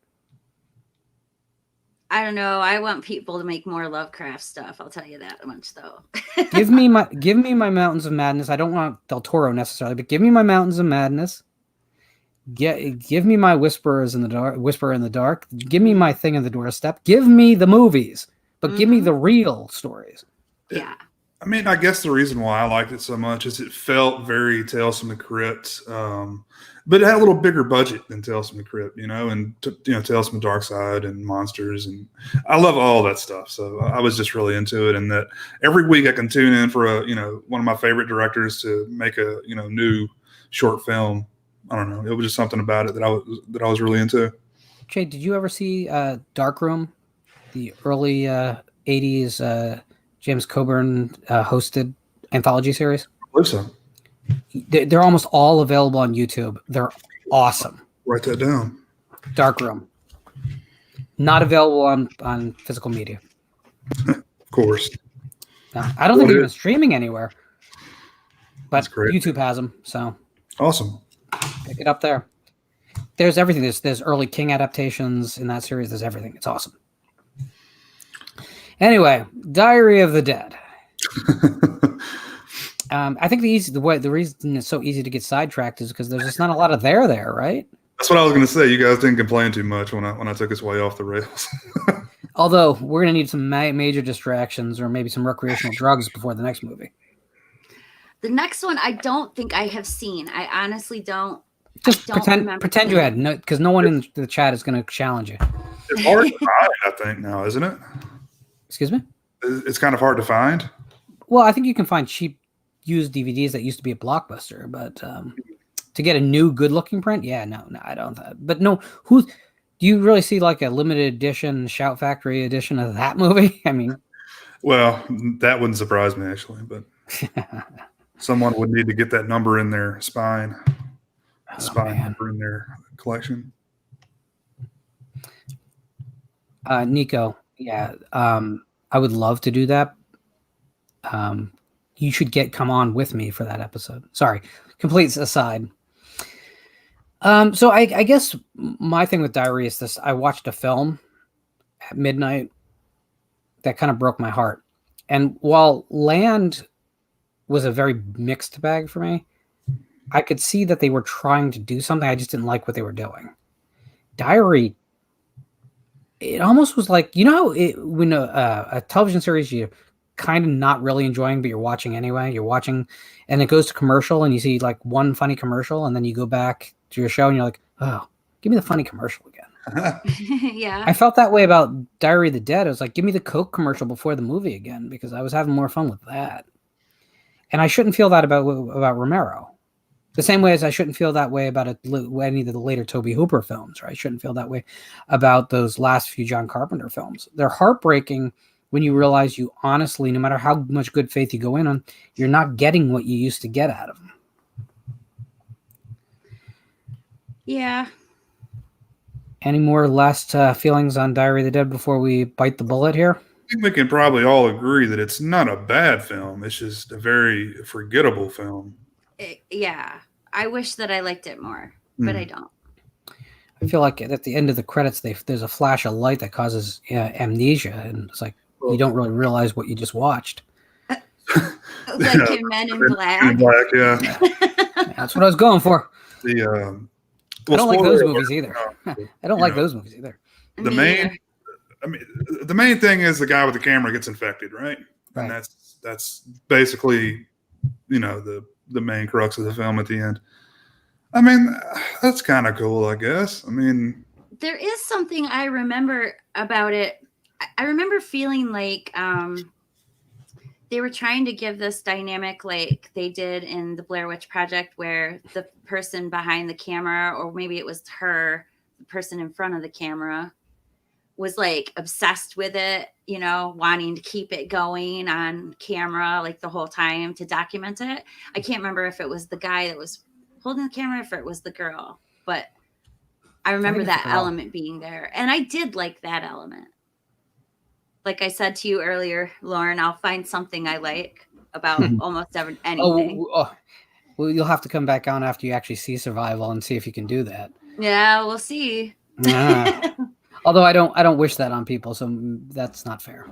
I don't know. I want people to make more Lovecraft stuff. I'll tell you that much, though. Give me my Mountains of Madness. I don't want Del Toro necessarily, but give me my Mountains of Madness. Give me my Whisper in the Dark. Give me my Thing in the Doorstep. Give me the movies, but give me the real stories. Yeah. I mean, I guess the reason why I liked it so much is it felt very Tales from the Crypt, but it had a little bigger budget than Tales from the Crypt, and Tales from the Dark Side and Monsters, and I love all that stuff. So I was just really into it, and that every week I can tune in for one of my favorite directors to make a new short film. I don't know. It was just something about it that I was really into. Jay, did you ever see Darkroom, the early 80s James Coburn hosted anthology series? I believe so. They're almost all available on YouTube. They're awesome. Write that down. Darkroom. Not available on physical media. Of course. No, I don't think they're even streaming anywhere. But great. YouTube has them, so Awesome. pick it up there. There's everything. There's early King adaptations in that series. There's everything. It's awesome. Anyway, Diary of the Dead. I think the reason it's so easy to get sidetracked is because there's just not a lot of there, right? That's what I was going to say. You guys didn't complain too much when I took us way off the rails. Although we're going to need some major distractions or maybe some recreational drugs before the next movie. The next one, I don't think I have seen. I honestly don't. Just pretend you had, because no one in the chat is going to challenge you. It's hard to find, I think, now, isn't it? Excuse me? It's kind of hard to find. Well, I think you can find cheap used DVDs that used to be a Blockbuster, but to get a new good-looking print, no, I don't. But no, do you really see like a limited edition, Shout Factory edition of that movie? I mean, well, that wouldn't surprise me actually, but someone would need to get that number in their spine number in their collection. Nico, Yeah, I would love to do that. You should come on with me for that episode. Sorry, complete aside. So I guess my thing with Diary is this: I watched a film at midnight that kind of broke my heart, and while Land was a very mixed bag for me, I could see that they were trying to do something. I just didn't like what they were doing. Diary, it almost was like, when a television series you kind of not really enjoying, but you're watching anyway. You're watching, and it goes to commercial, and you see like one funny commercial, and then you go back to your show, and you're like, oh, give me the funny commercial again. Yeah. I felt that way about Diary of the Dead. I was like, give me the Coke commercial before the movie again, because I was having more fun with that. And I shouldn't feel that about Romero. The same way as I shouldn't feel that way about any of the later Tobe Hooper films, or I shouldn't feel that way about those last few John Carpenter films. They're heartbreaking when you realize you honestly, no matter how much good faith you go in on, you're not getting what you used to get out of them. Yeah. Any more last feelings on Diary of the Dead before we bite the bullet here? I think we can probably all agree that it's not a bad film. It's just a very forgettable film. Yeah. I wish that I liked it more, but I don't. I feel like at the end of the credits, there's a flash of light that causes amnesia, and it's like you don't really realize what you just watched. Like in Men in Black. Men in Black, yeah. That's what I was going for. I don't like those movies either. I don't like those movies either. The main thing is the guy with the camera gets infected, right? And that's basically, the main crux of the film at the end. I mean, that's kind of cool, I guess. I mean, there is something I remember about it. I remember feeling like they were trying to give this dynamic like they did in the Blair Witch Project, where the person behind the camera, or maybe it was the person in front of the camera, was like obsessed with it, wanting to keep it going on camera like the whole time to document it. I can't remember if it was the guy that was holding the camera, if it was the girl, but I remember that element being there. And I did like that element. Like I said to you earlier, Lauren, I'll find something I like about almost anything. Well, you'll have to come back on after you actually see Survival and see if you can do that. Yeah, we'll see. Although I don't wish that on people, so that's not fair.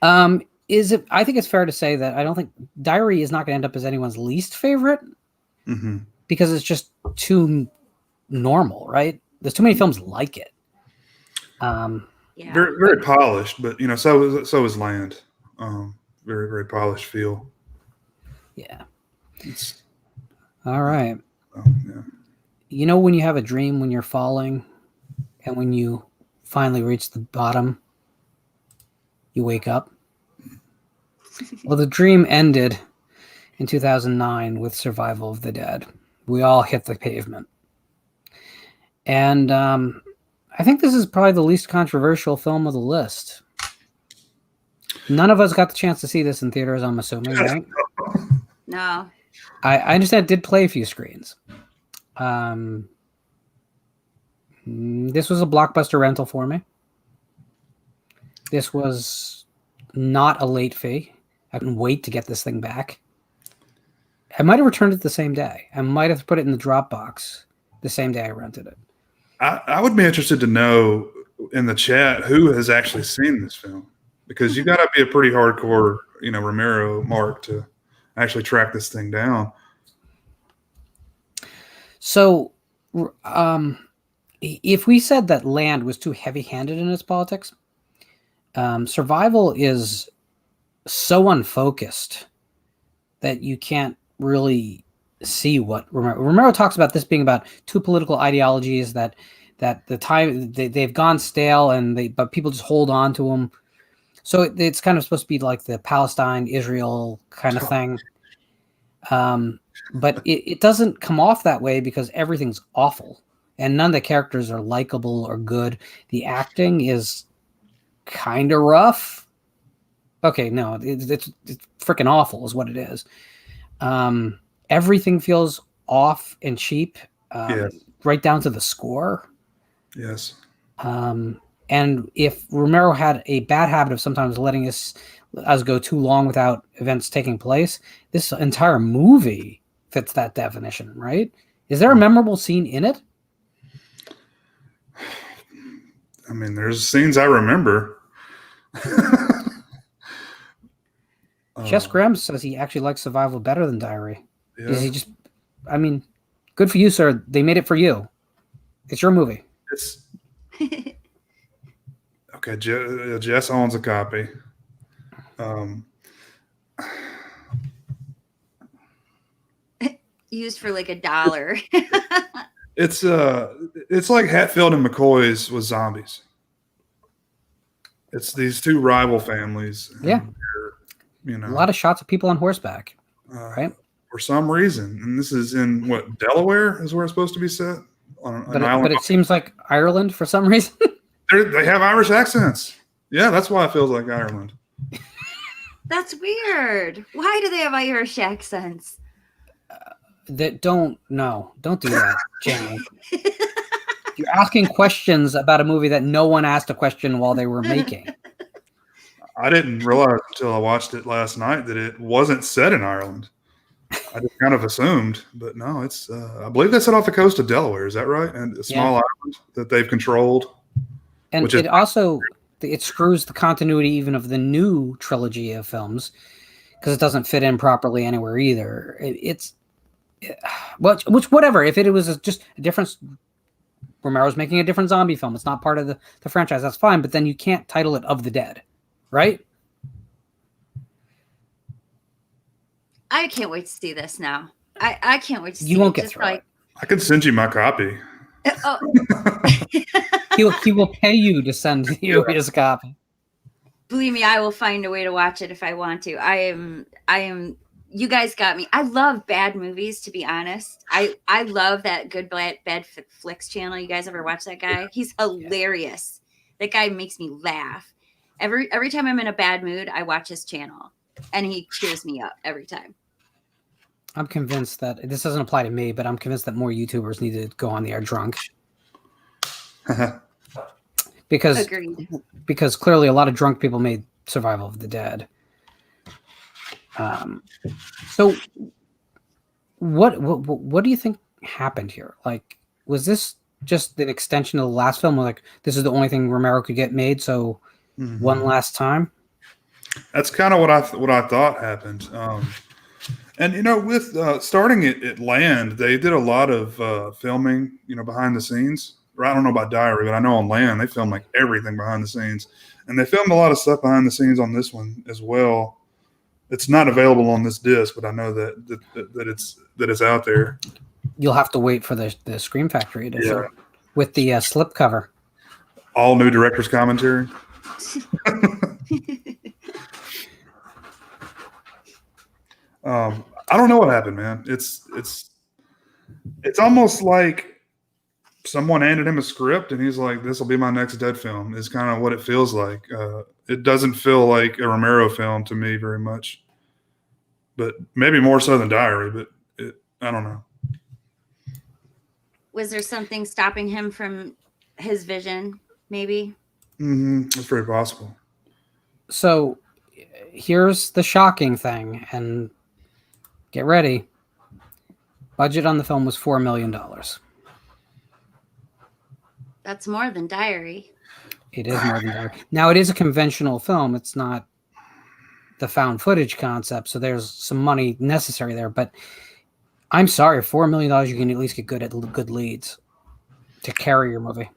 I think it's fair to say that I don't think Diary is not going to end up as anyone's least favorite, because it's just too normal, right? There's too many films like it. Yeah. Very, very polished, but so is Land. Very, very polished feel. Yeah. All right. Yeah. When you have a dream when you're falling, and when you finally reach the bottom, you wake up. Well, the dream ended in 2009 with Survival of the Dead. We all hit the pavement. And I think this is probably the least controversial film of the list. None of us got the chance to see this in theaters, I'm assuming, right? No. I understand it did play a few screens. This was a blockbuster rental for me. This was not a late fee. I couldn't wait to get this thing back. I might have returned it the same day. I might have put it in the Dropbox the same day I rented it. I would be interested to know in the chat who has actually seen this film, because you got to be a pretty hardcore, Romero mark to actually track this thing down. So, if we said that Land was too heavy-handed in its politics, Survival is so unfocused that you can't really see what Romero talks about. This being about two political ideologies that the time they've gone stale, but people just hold on to them. So it's kind of supposed to be like the Palestine Israel kind of thing. But it doesn't come off that way because everything's awful and none of the characters are likable or good. The acting is kind of rough. Okay, no, it's freaking awful is what it is. Everything feels off and cheap, right down to the score. Yes. And And if Romero had a bad habit of sometimes letting us go too long without events taking place, this entire movie fits that definition, right? Is there a memorable scene in it? I mean, there's scenes I remember. Jess Graham says he actually likes Survival better than Diary. Yeah. Is he just? I mean, good for you, sir. They made it for you. It's your movie. It's okay. Jess owns a copy. Used for like $1. It's like Hatfield and McCoy's with zombies. It's these two rival families. Yeah. You know, A lot of shots of people on horseback, right? For some reason, and this is in what, Delaware is where it's supposed to be set on an island. But it seems like Ireland for some reason. They have Irish accents. Yeah, that's why it feels like Ireland. That's weird. Why do they have Irish accents? Don't do that, Jamie. You're asking questions about a movie that no one asked a question while they were making. I didn't realize until I watched it last night that it wasn't set in Ireland. I just kind of assumed, but no, it's. I believe they set off the coast of Delaware. Is that right? And a small island that they've controlled. And it also screws the continuity even of the new trilogy of films because it doesn't fit in properly anywhere either. Which whatever. If it was just a different. Romero's making a different zombie film. It's not part of the franchise. That's fine, but then you can't title it Of the Dead. Right? I can't wait to see this now. I can't wait to see it. You won't get through it. I can send you my copy. Oh. he will pay you to send you his copy. Believe me, I will find a way to watch it if I want to. I am you guys got me. I love bad movies, to be honest. I love that Good Bad Flicks channel. You guys ever watch that guy? He's hilarious. That guy makes me laugh. Every time I'm in a bad mood, I watch his channel, and he cheers me up every time. I'm convinced that this doesn't apply to me, but I'm convinced that more YouTubers need to go on the air drunk. Because clearly a lot of drunk people made Survival of the Dead. So what do you think happened here? Like, was this just an extension of the last film? Like, this is the only thing Romero could get made, so one last time? That's kind of what I thought happened. And with starting at Land, they did a lot of filming, behind the scenes. Or I don't know about Diary, but I know on Land they filmed like everything behind the scenes, and they filmed a lot of stuff behind the scenes on this one as well. It's not available on this disc, but I know that it's out there. You'll have to wait for the Scream Factory edition with the slip cover. All new director's commentary. I don't know what happened, man. It's almost like someone handed him a script and he's like, "This will be my next Dead film." Is kind of what it feels like. It doesn't feel like a Romero film to me very much, but maybe more so than Diary. But I don't know. Was there something stopping him from his vision? Maybe. That's very possible. So here's the shocking thing, and get ready. Budget on the film was $4 million. That's more than Diary. It is more than Diary. Now, it is a conventional film. It's not the found footage concept, so there's some money necessary there. But I'm sorry, $4 million, you can at least get good leads to carry your movie.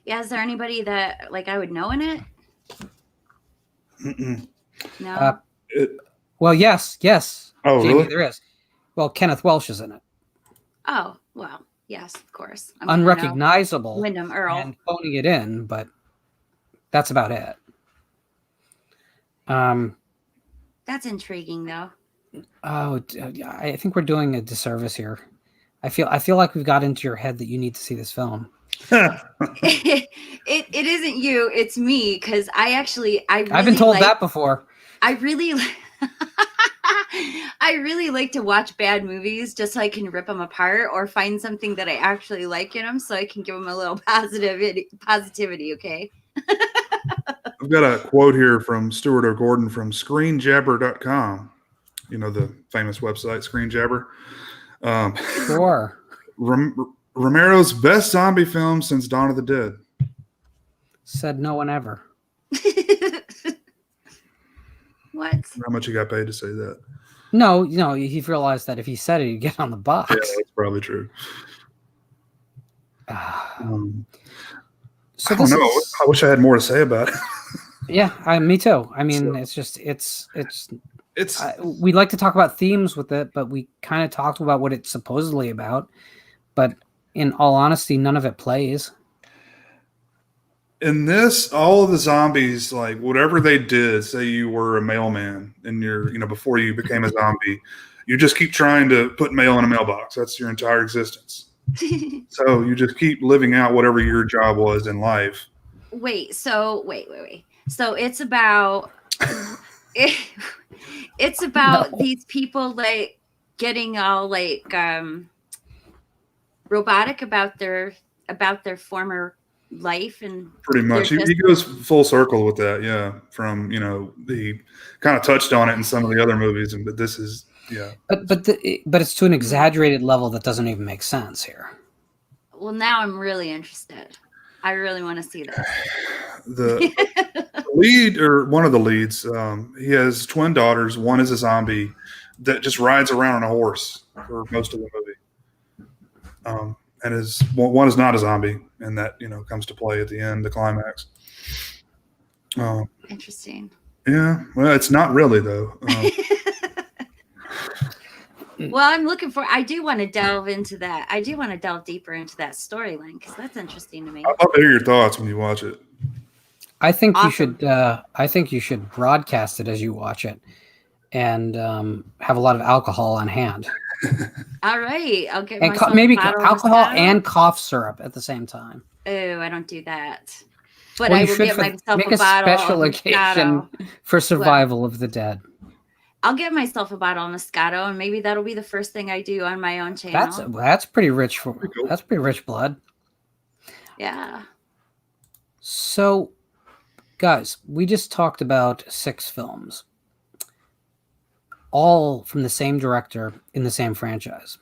Yeah, is there anybody that I would know in it? Mm-mm. No. Well, yes. Oh, Jamie, really? there is. Well, Kenneth Welsh is in it. Oh, well, yes, of course. Unrecognizable. Wyndham Earl. And phoning it in, but that's about it. That's intriguing, though. Oh, I think we're doing a disservice here. I feel like we've got into your head that you need to see this film. It isn't you, it's me, because I've been told that before. I really I really like to watch bad movies just so I can rip them apart or find something that I actually like in them so I can give them a little positivity, okay? I've got a quote here from Stuart O'Gordon from ScreenJabber.com. You know, the famous website, ScreenJabber. Sure. Romero's best zombie film since Dawn of the Dead. Said no one ever. What? How much he got paid to say that? No, he realized that if he said it, he'd get on the box. Yeah, that's probably true. So I don't know. I wish I had more to say about it. Yeah, me too. I mean, it's we like to talk about themes with it, but we kind of talked about what it's supposedly about. But in all honesty, none of it plays. In this, all of the zombies, like whatever they did, say you were a mailman and before you became a zombie, you just keep trying to put mail in a mailbox. That's your entire existence. So you just keep living out whatever your job was in life. Wait. So it's about it's about these people like getting all like robotic about their former life, and pretty much he goes full circle with that. Yeah, from he kind of touched on it in some of the other movies, but this is but it's to an exaggerated level that doesn't even make sense here. Well, now I'm really interested. I really want to see this. The lead, or one of the leads, he has twin daughters. One is a zombie that just rides around on a horse for most of the movie. And one is not a zombie, and that comes to play at the end, the climax. Interesting. Yeah, well, it's not really though. Well, I'm looking for. I do want to delve into that. I do want to delve deeper into that storyline because that's interesting to me. I'd love to hear your thoughts when you watch it. I think you should. I think you should broadcast it as you watch it, and have a lot of alcohol on hand. All right, I'll get and maybe alcohol and cough syrup at the same time. Oh, I don't do that. But I will get myself make a bottle special occasion for survival of the dead. I'll get myself a bottle of Moscato, and maybe that'll be the first thing I do on my own channel. That's pretty rich that's pretty rich blood. Yeah. So, guys, we just talked about 6 films, all from the same director in the same franchise.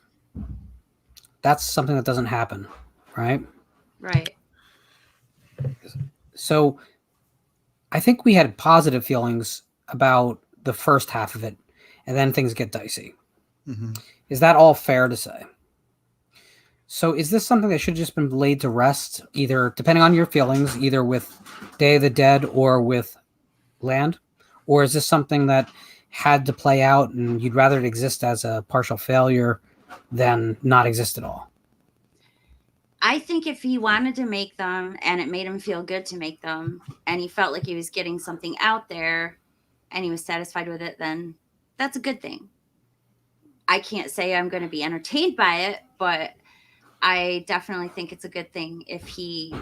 That's something that doesn't happen, right? Right. So, I think we had positive feelings about the first half of it, and then things get dicey. Mm-hmm. Is that all fair to say? So is this something that should have just been laid to rest, either depending on your feelings, either with Day of the Dead or with Land? Or is this something that had to play out and you'd rather it exist as a partial failure than not exist at all? I think if he wanted to make them and it made him feel good to make them, and he felt like he was getting something out there and he was satisfied with it, then that's a good thing. I can't say I'm going to be entertained by it, but I definitely think it's a good thing if he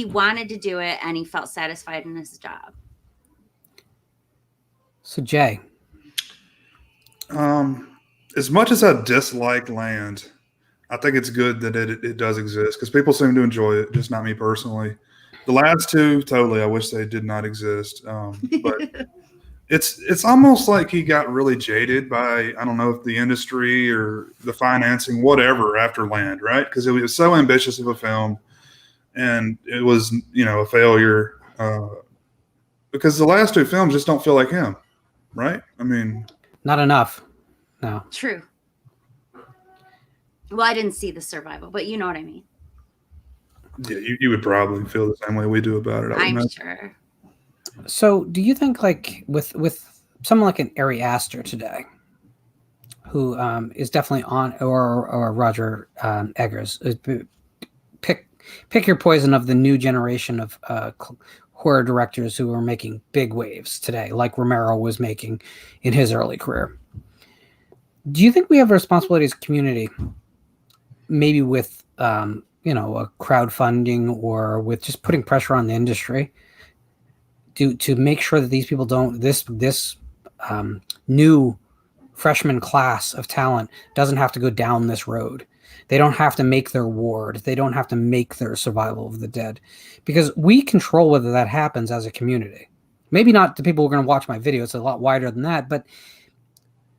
wanted to do it and he felt satisfied in his job. So Jay, as much as I dislike Land, I think it's good that it does exist because people seem to enjoy it, just not me personally. The last 2, totally, I wish they did not exist. But it's almost like he got really jaded by, I don't know if the industry or the financing, whatever, after Land, right? Because it was so ambitious of a film, and it was, a failure because the last 2 films just don't feel like him, right? I mean, not enough. No. True. Well, I didn't see the survival, but you know what I mean. Yeah, you would probably feel the same way we do about it. I'm sure. So, do you think, like with someone like an Ari Aster today, who is definitely on, or Roger Eggers, pick your poison of the new generation of horror directors who are making big waves today, like Romero was making in his early career? Do you think we have a responsibility as a community, maybe with a crowdfunding or with just putting pressure on the industry, to make sure that these people don't, this new freshman class of talent doesn't have to go down this road. They don't have to make their ward. They don't have to make their survival of the dead, because we control whether that happens as a community. Maybe not the people who are going to watch my video. It's a lot wider than that. But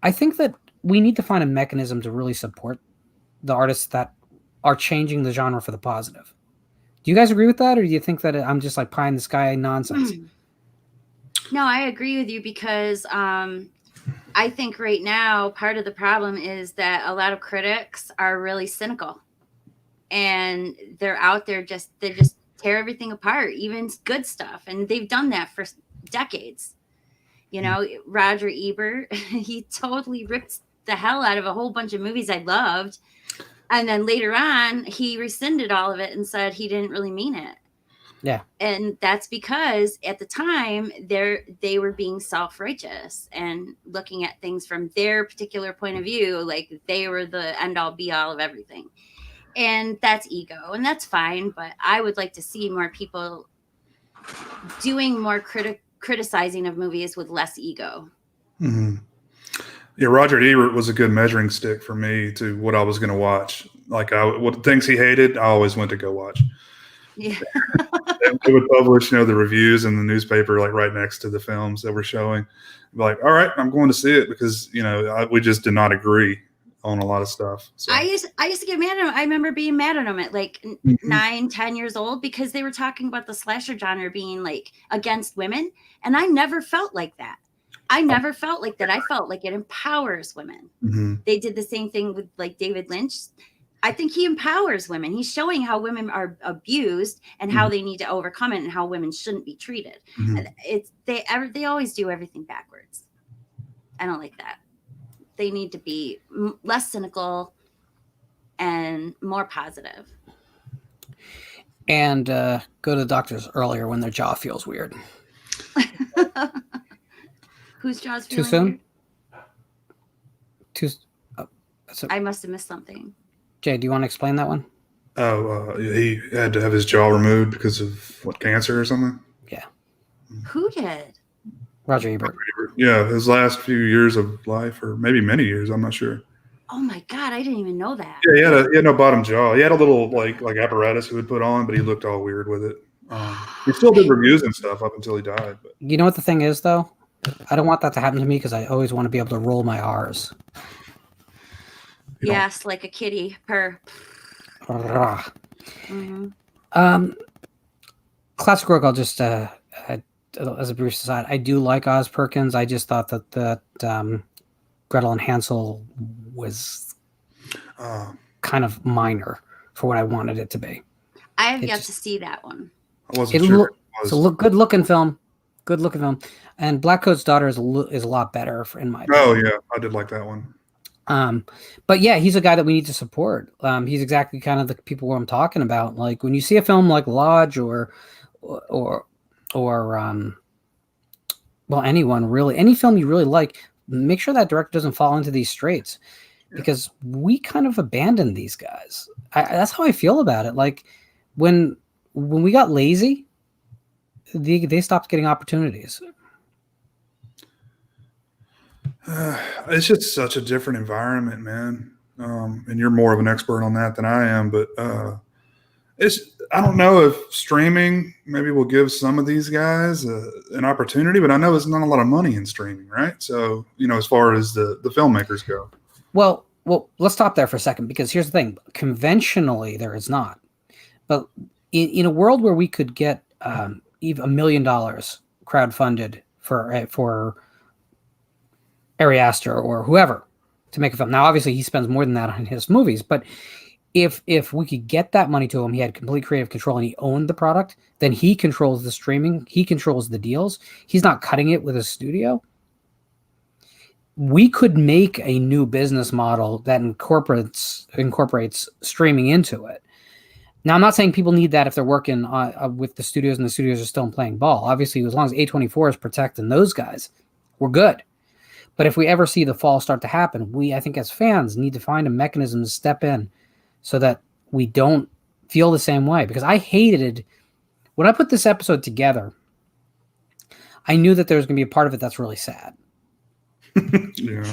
I think that we need to find a mechanism to really support the artists that are changing the genre for the positive. Do you guys agree with that? Or do you think that I'm just like pie in the sky nonsense? No, I agree with you, because I think right now part of the problem is that a lot of critics are really cynical, and they're out there they just tear everything apart, even good stuff. And they've done that for decades. You know, Roger Ebert, he totally ripped the hell out of a whole bunch of movies I loved. And then later on, he rescinded all of it and said he didn't really mean it. Yeah. And that's because at the time they were being self-righteous and looking at things from their particular point of view, like they were the end all be all of everything. And that's ego, and that's fine. But I would like to see more people doing more criticizing of movies with less ego. Mm-hmm. Yeah, Roger Ebert was a good measuring stick for me to what I was going to watch. Like what things he hated, I always went to go watch. Yeah. They would publish, the reviews in the newspaper, like right next to the films that we're showing. I'd be like, all right, I'm going to see it, because we just did not agree on a lot of stuff. So. I used to get mad at him. I remember being mad at him at like 9-10 years old, because they were talking about the slasher genre being like against women, and I never felt like that. I never felt like that. I felt like it empowers women. Mm-hmm. They did the same thing with like David Lynch. I think he empowers women. He's showing how women are abused and how they need to overcome it, and how women shouldn't be treated. Mm-hmm. They always do everything backwards. I don't like that. They need to be less cynical and more positive. And go to the doctors earlier when their jaw feels weird. Whose jaw's Too feeling soon? weird? I must have missed something. Jay, do you want to explain that one? Oh, he had to have his jaw removed because of cancer or something? Yeah. Who did? Roger Ebert. Yeah, his last few years of life, or maybe many years, I'm not sure. Oh my God, I didn't even know that. Yeah, he had no bottom jaw. He had a little like apparatus he would put on, but he looked all weird with it. He still did reviews and stuff up until he died. But. You know what the thing is, though? I don't want that to happen to me, because I always want to be able to roll my R's. Yes, like a kitty purr. Mm-hmm. Classic work. I'll just as a brief aside, I do like Oz Perkins. I just thought that Gretel and Hansel was kind of minor for what I wanted it to be. I have yet to see that one. I wasn't sure. It's a good looking film. Good looking film. And Black Coat's Daughter is a lot better in my opinion. Oh yeah, I did like that one. But yeah, he's a guy that we need to support. He's exactly kind of the people who I'm talking about. Like when you see a film like Lodge or anyone really, any film you really like, make sure that director doesn't fall into these straits, because we kind of abandoned these guys. That's how I feel about it. Like when we got lazy, they stopped getting opportunities. It's just such a different environment, man. And you're more of an expert on that than I am, but I don't know if streaming maybe will give some of these guys an opportunity, but I know there's not a lot of money in streaming, right? So, as far as the filmmakers go. Well, let's stop there for a second, because here's the thing. Conventionally, there is not. But in a world where we could get even $1 million crowdfunded for Ari Aster or whoever to make a film. Now, obviously, he spends more than that on his movies, but if we could get that money to him, he had complete creative control and he owned the product, then he controls the streaming, he controls the deals. He's not cutting it with a studio. We could make a new business model that incorporates streaming into it. Now, I'm not saying people need that if they're working with the studios and the studios are still playing ball. Obviously, as long as A24 is protecting those guys, we're good. But if we ever see the fall start to happen, I think as fans need to find a mechanism to step in so that we don't feel the same way. Because I hated when I put this episode together, I knew that there was going to be a part of it that's really sad. Yeah.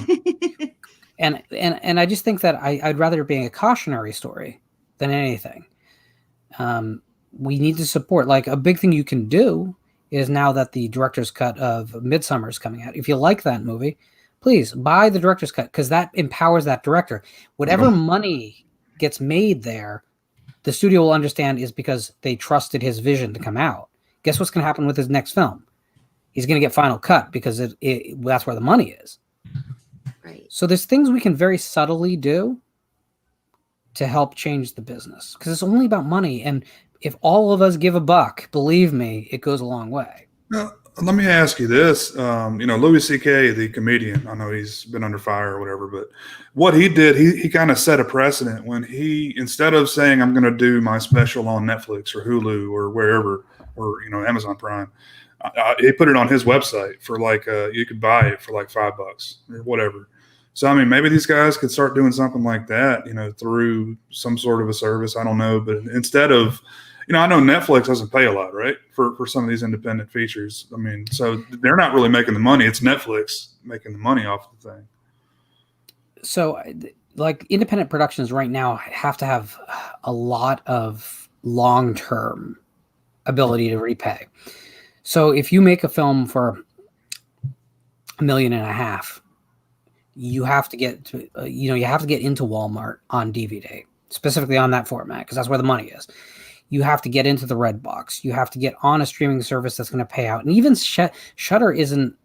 And I just think that I'd rather it being a cautionary story than anything. We need to support, like, a big thing you can do is, now that the director's cut of Midsummer is coming out, if you like that movie, please buy the director's cut, because that empowers that director. Whatever money gets made there, the studio will understand is because they trusted his vision to come out. Guess what's going to happen with his next film? He's going to get final cut, because that's where the money is. Right. So there's things we can very subtly do to help change the business, because it's only about money. And if all of us give a buck, believe me, it goes a long way. Now, let me ask you this. Louis C.K., the comedian, I know he's been under fire or whatever, but what he did, he kind of set a precedent when he, instead of saying, I'm going to do my special on Netflix or Hulu or wherever, or, Amazon Prime, he put it on his website for like, you could buy it for like $5 or whatever. So, I mean, maybe these guys could start doing something like that, through some sort of a service. I don't know. But instead of, I know Netflix doesn't pay a lot, right, for some of these independent features. I mean, so they're not really making the money. It's Netflix making the money off the thing. So, like, independent productions right now have to have a lot of long-term ability to repay. So if you make a film for $1.5 million, you have to get to, you have to get into Walmart on DVD, specifically on that format, because that's where the money is. You have to get into the red box. You have to get on a streaming service that's going to pay out. And even Shudder isn't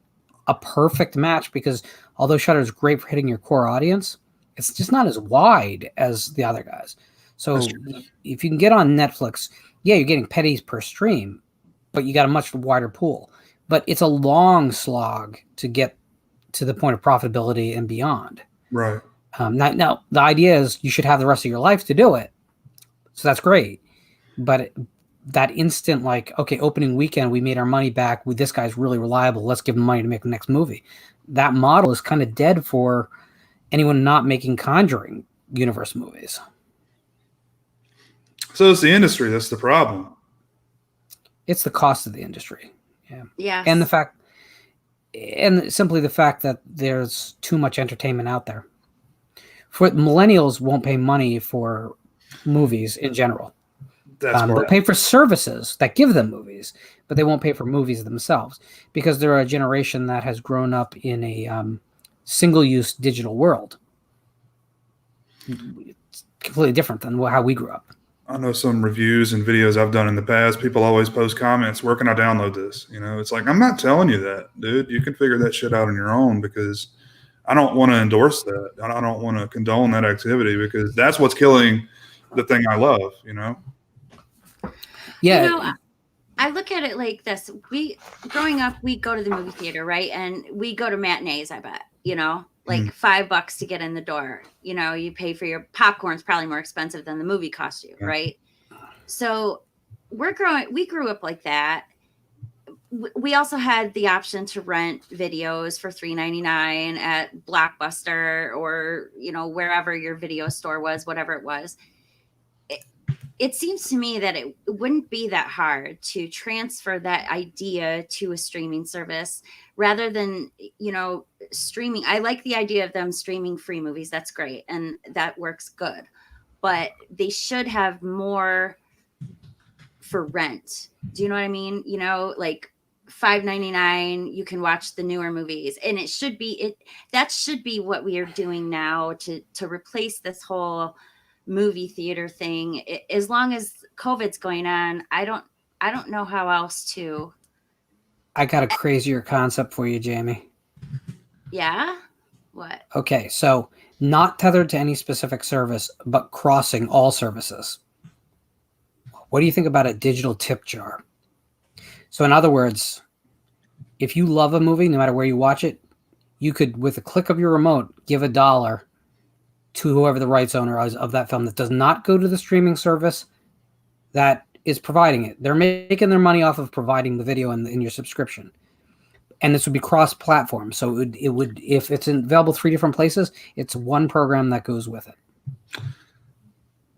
a perfect match, because although Shudder is great for hitting your core audience, it's just not as wide as the other guys. So if you can get on Netflix, yeah, you're getting pennies per stream, but you got a much wider pool. But it's a long slog to get to the point of profitability and beyond. Right. Now, the idea is you should have the rest of your life to do it. So that's great. But that instant, like, okay, opening weekend, we made our money back. This guy's really reliable. Let's give him money to make the next movie. That model is kind of dead for anyone not making Conjuring universe movies. So it's the industry that's the problem. It's the cost of the industry. Yeah. Yeah. And simply the fact that there's too much entertainment out there. For millennials won't pay money for movies in general. They'll pay for services that give them movies, but they won't pay for movies themselves, because they're a generation that has grown up in a single-use digital world. It's completely different than how we grew up. I know some reviews and videos I've done in the past, people always post comments, where can I download this? It's like, I'm not telling you that, dude. You can figure that shit out on your own, because I don't want to endorse that. I don't want to condone that activity, because that's what's killing the thing I love, Yeah. I look at it like this. Growing up, we go to the movie theater, right? And we go to matinees, I bet, like $5 to get in the door. You pay for your popcorn's probably more expensive than the movie cost you, right? So we grew up like that. We also had the option to rent videos for $3.99 at Blockbuster or, wherever your video store was, whatever it was. It seems to me that it wouldn't be that hard to transfer that idea to a streaming service rather than, streaming. I like the idea of them streaming free movies. That's great. And that works good. But they should have more for rent. Do you know what I mean? Like $5.99, you can watch the newer movies. And that should be what we are doing now to replace this whole movie theater thing. As long as COVID's going on, I don't know how else to. I got a crazier concept for you, Jamie. Yeah? What? Okay, so not tethered to any specific service, but crossing all services. What do you think about a digital tip jar? So in other words, if you love a movie, no matter where you watch it, you could, with a click of your remote, give $1 to whoever the rights owner is of that film that does not go to the streaming service that is providing it. They're making their money off of providing the video in your subscription. And this would be cross-platform. So it would if it's available 3 different places, it's one program that goes with it.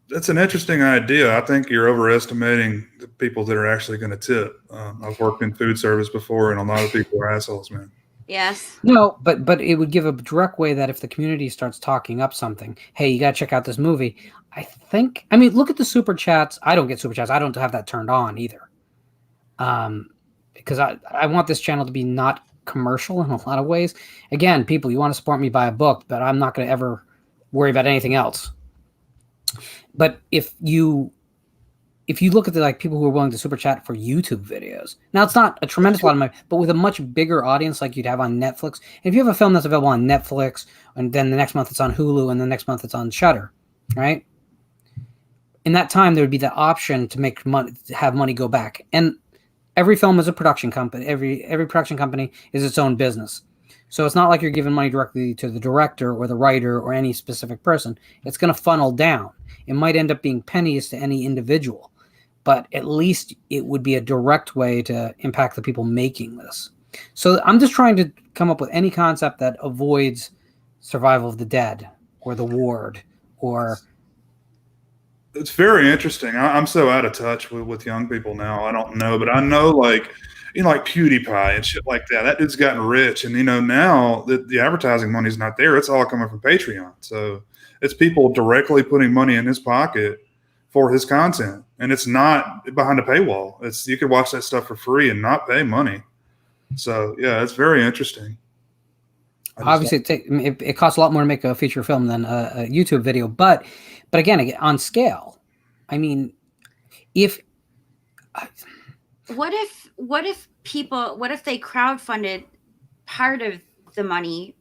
That's an interesting idea. I think you're overestimating the people that are actually going to tip. I've worked in food service before, and a lot of people are assholes, man. Yes. No, but it would give a direct way that if the community starts talking up something, hey, you got to check out this movie. I mean, look at the super chats. I don't get super chats. I don't have that turned on either. Because I want this channel to be not commercial in a lot of ways. Again, people, you want to support me, buy a book, but I'm not going to ever worry about anything else. But if you look at the like people who are willing to super chat for YouTube videos, now it's not a tremendous lot of money, but with a much bigger audience like you'd have on Netflix. If you have a film that's available on Netflix, and then the next month it's on Hulu, and the next month it's on Shudder, right? In that time, there would be the option to make money, to have money go back. And every film is a production company. Every production company is its own business. So it's not like you're giving money directly to the director or the writer or any specific person. It's going to funnel down. It might end up being pennies to any individual, but at least it would be a direct way to impact the people making this. So I'm just trying to come up with any concept that avoids Survival of the Dead or The Ward or... It's very interesting. I'm so out of touch with young people now. I don't know, but I know like PewDiePie and shit like that. That dude's gotten rich, and now the advertising money's not there. It's all coming from Patreon. So it's people directly putting money in his pocket for his content, and it's not behind a paywall. You could watch that stuff for free and not pay money. So yeah, it's very interesting. Obviously, it costs a lot more to make a feature film than a YouTube video, but again, on scale, I mean, what if they crowdfunded part of the money,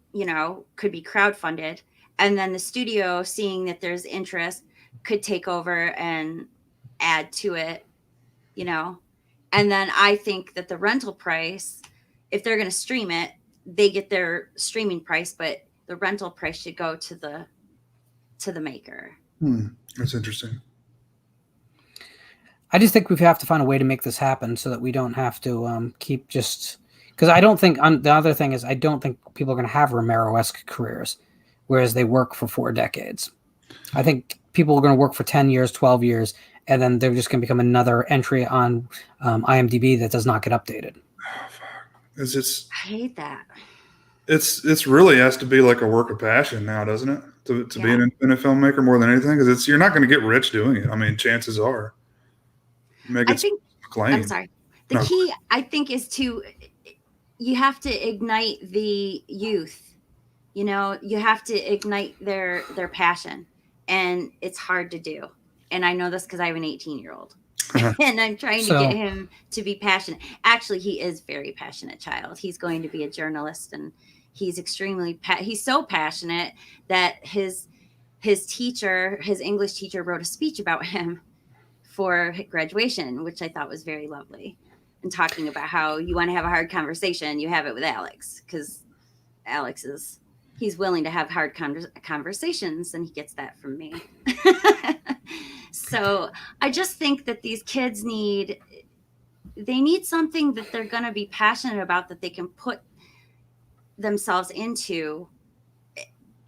could be crowdfunded, and then the studio, seeing that there's interest, could take over and add to it, and then I think that the rental price, if they're going to stream it, they get their streaming price, but the rental price should go to the maker. That's interesting. I just think we have to find a way to make this happen so that we don't have to keep just... Because I don't think... the other thing is I don't think people are going to have Romero-esque careers, whereas they work for 4 decades. I think people are going to work for 10 years, 12 years, and then they're just going to become another entry on IMDb that does not get updated. Oh, fuck. I hate that. It's really has to be like a work of passion now, doesn't it? To be an independent filmmaker more than anything, because you're not going to get rich doing it. I mean, chances are. I think. I'm sorry. The key, I think, is you have to ignite the youth. You have to ignite their passion, and it's hard to do. And I know this because I have an 18-year-old. And I'm trying to get him to be passionate. Actually, he is very passionate child. He's going to be a journalist, and he's extremely he's so passionate that his teacher, his English teacher, wrote a speech about him for graduation, which I thought was very lovely, and talking about how you want to have a hard conversation, you have it with Alex, because Alex he's willing to have hard conversations, and he gets that from me. So I just think that these kids need something that they're going to be passionate about, that they can put themselves into.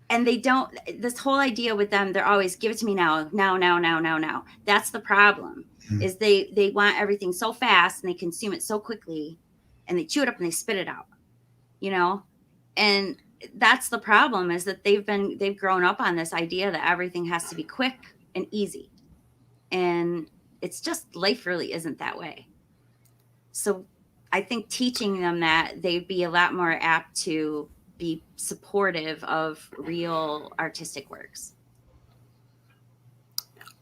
And they don't, this whole idea with them, they're always, give it to me now. That's the problem, is they want everything so fast, and they consume it so quickly, and they chew it up and they spit it out, and that's the problem, is that they've grown up on this idea that everything has to be quick and easy. And it's just, life really isn't that way. So I think teaching them that, they'd be a lot more apt to be supportive of real artistic works.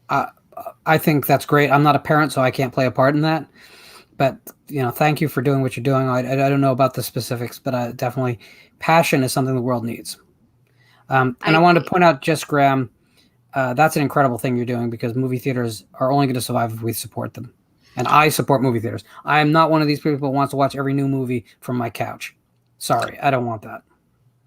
I think that's great. I'm not a parent, so I can't play a part in that. But, thank you for doing what you're doing. I don't know about the specifics, but definitely passion is something the world needs. And I wanted to point out, Jess Graham, that's an incredible thing you're doing, because movie theaters are only going to survive if we support them. And I support movie theaters. I am not one of these people who wants to watch every new movie from my couch. Sorry, I don't want that.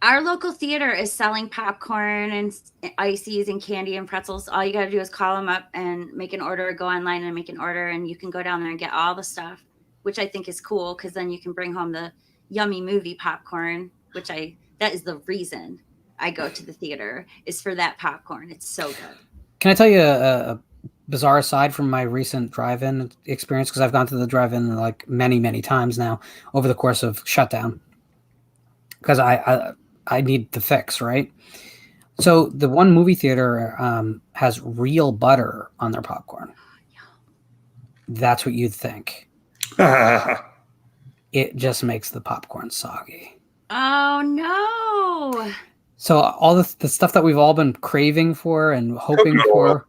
Our local theater is selling popcorn and ices and candy and pretzels. All you got to do is call them up and make an order, go online and make an order, and you can go down there and get all the stuff, which I think is cool, because then you can bring home the yummy movie popcorn, that is the reason I go to the theater, is for that popcorn. It's so good. Can I tell you a bizarre aside from my recent drive-in experience? Because I've gone to the drive-in like many, many times now over the course of shutdown. because I need the fix, right? So the one movie theater has real butter on their popcorn. That's what you'd think. It just makes the popcorn soggy. Oh no! So all the stuff that we've all been craving for and hoping for,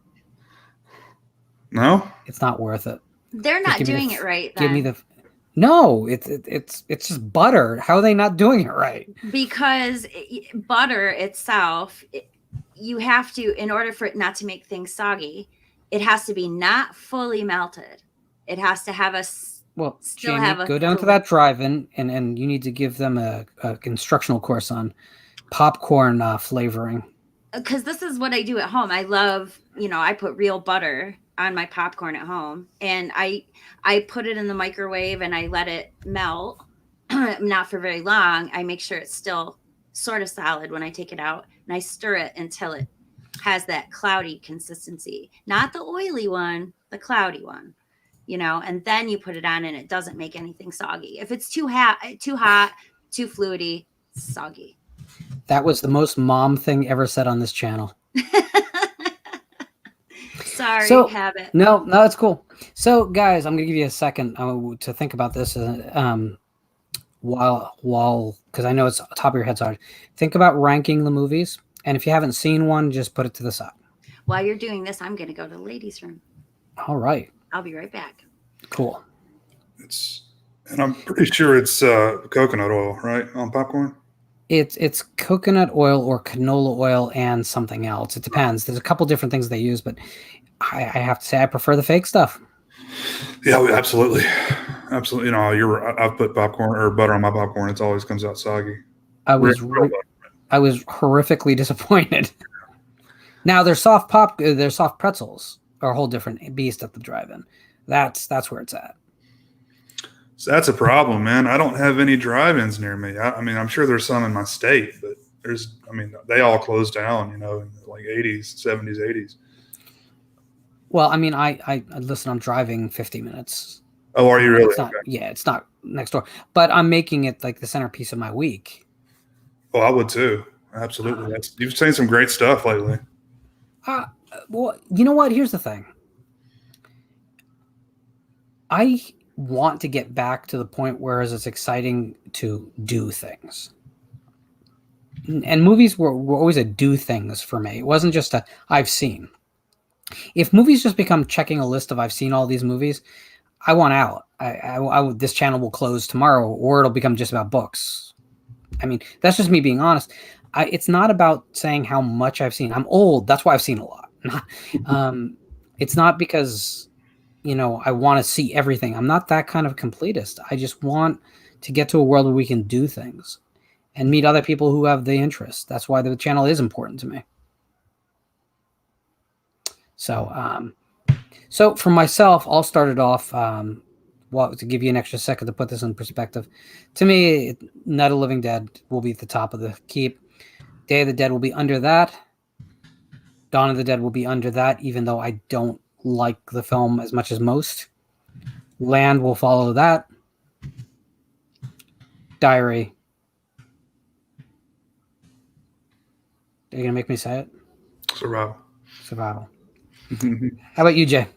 No, it's not worth it. They're not doing it right. Give me Then. no. It's just butter. How are they not doing it right? Because butter itself, you have to, in order for it not to make things soggy, it has to be not fully melted. It has to have a Well, still Jamie, have a go down to that drive-in and you need to give them a instructional course on popcorn flavoring. Because this is what I do at home. I love, I put real butter on my popcorn at home, and I put it in the microwave and I let it melt, not for very long. I make sure it's still sort of solid when I take it out, and I stir it until it has that cloudy consistency, not the oily one, the cloudy one, and then you put it on and it doesn't make anything soggy. If it's too hot, too fluidy, soggy. That was the most mom thing ever said on this channel. Sorry, habit. No, it's cool. So, guys, I'm gonna give you a second to think about this. While because I know it's top of your head's hard. Think about ranking the movies, and if you haven't seen one, just put it to the side. While you're doing this, I'm gonna go to the ladies' room. All right. I'll be right back. Cool. And I'm pretty sure it's coconut oil, right, on popcorn. It's coconut oil or canola oil and something else. It depends. There's a couple different things they use, but I have to say I prefer the fake stuff. Yeah, absolutely. I've put popcorn or butter on my popcorn. It always comes out soggy. I was horrifically disappointed. Now their soft pretzels are a whole different beast at the drive-in. That's where it's at. So that's a problem, man. I don't have any drive-ins near me. I mean, I'm sure there's some in my state, but they all closed down, in the like 80s, 70s, 80s. Well, I mean, I listen, I'm driving 50 minutes. Oh, are you really? It's not, yeah, it's not next door, but I'm making it like the centerpiece of my week. Oh, I would too. Absolutely. You've seen some great stuff lately. Well, you know what? Here's the thing. I want to get back to the point where it's exciting to do things. And movies were always a do things for me. It wasn't just a I've seen. If movies just become checking a list of I've seen all these movies, I want out. This channel will close tomorrow, or it'll become just about books. I mean, that's just me being honest. It's not about saying how much I've seen. I'm old. That's why I've seen a lot. It's not because, I want to see everything. I'm not that kind of completist. I just want to get to a world where we can do things and meet other people who have the interest. That's why the channel is important to me. So for myself, I'll start it off. To give you an extra second to put this in perspective, to me, Night of the Living Dead will be at the top of the keep. Day of the Dead will be under that. Dawn of the Dead will be under that, even though I don't like the film as much as most. Land will follow that. Diary. Are you going to make me say it? Survival. How about you, Jay?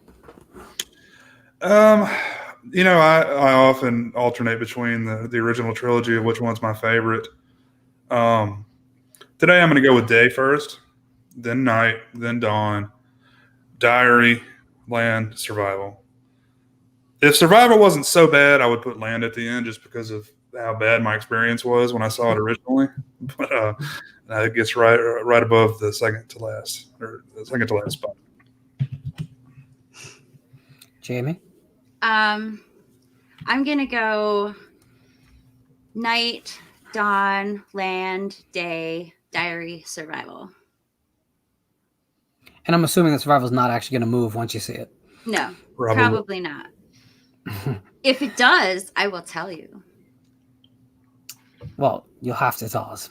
I often alternate between the original trilogy of which one's my favorite. Today I'm going to go with Day first, then Night, then Dawn, Diary, Land, Survival. If Survival wasn't so bad, I would put Land at the end just because of how bad my experience was when I saw it originally. But it gets right above the second to last spot. Jamie? I'm going to go Night, Dawn, Land, Day, Diary, Survival. And I'm assuming that Survival is not actually going to move once you see it. No, probably not. If it does, I will tell you. Well, you'll have to tell us.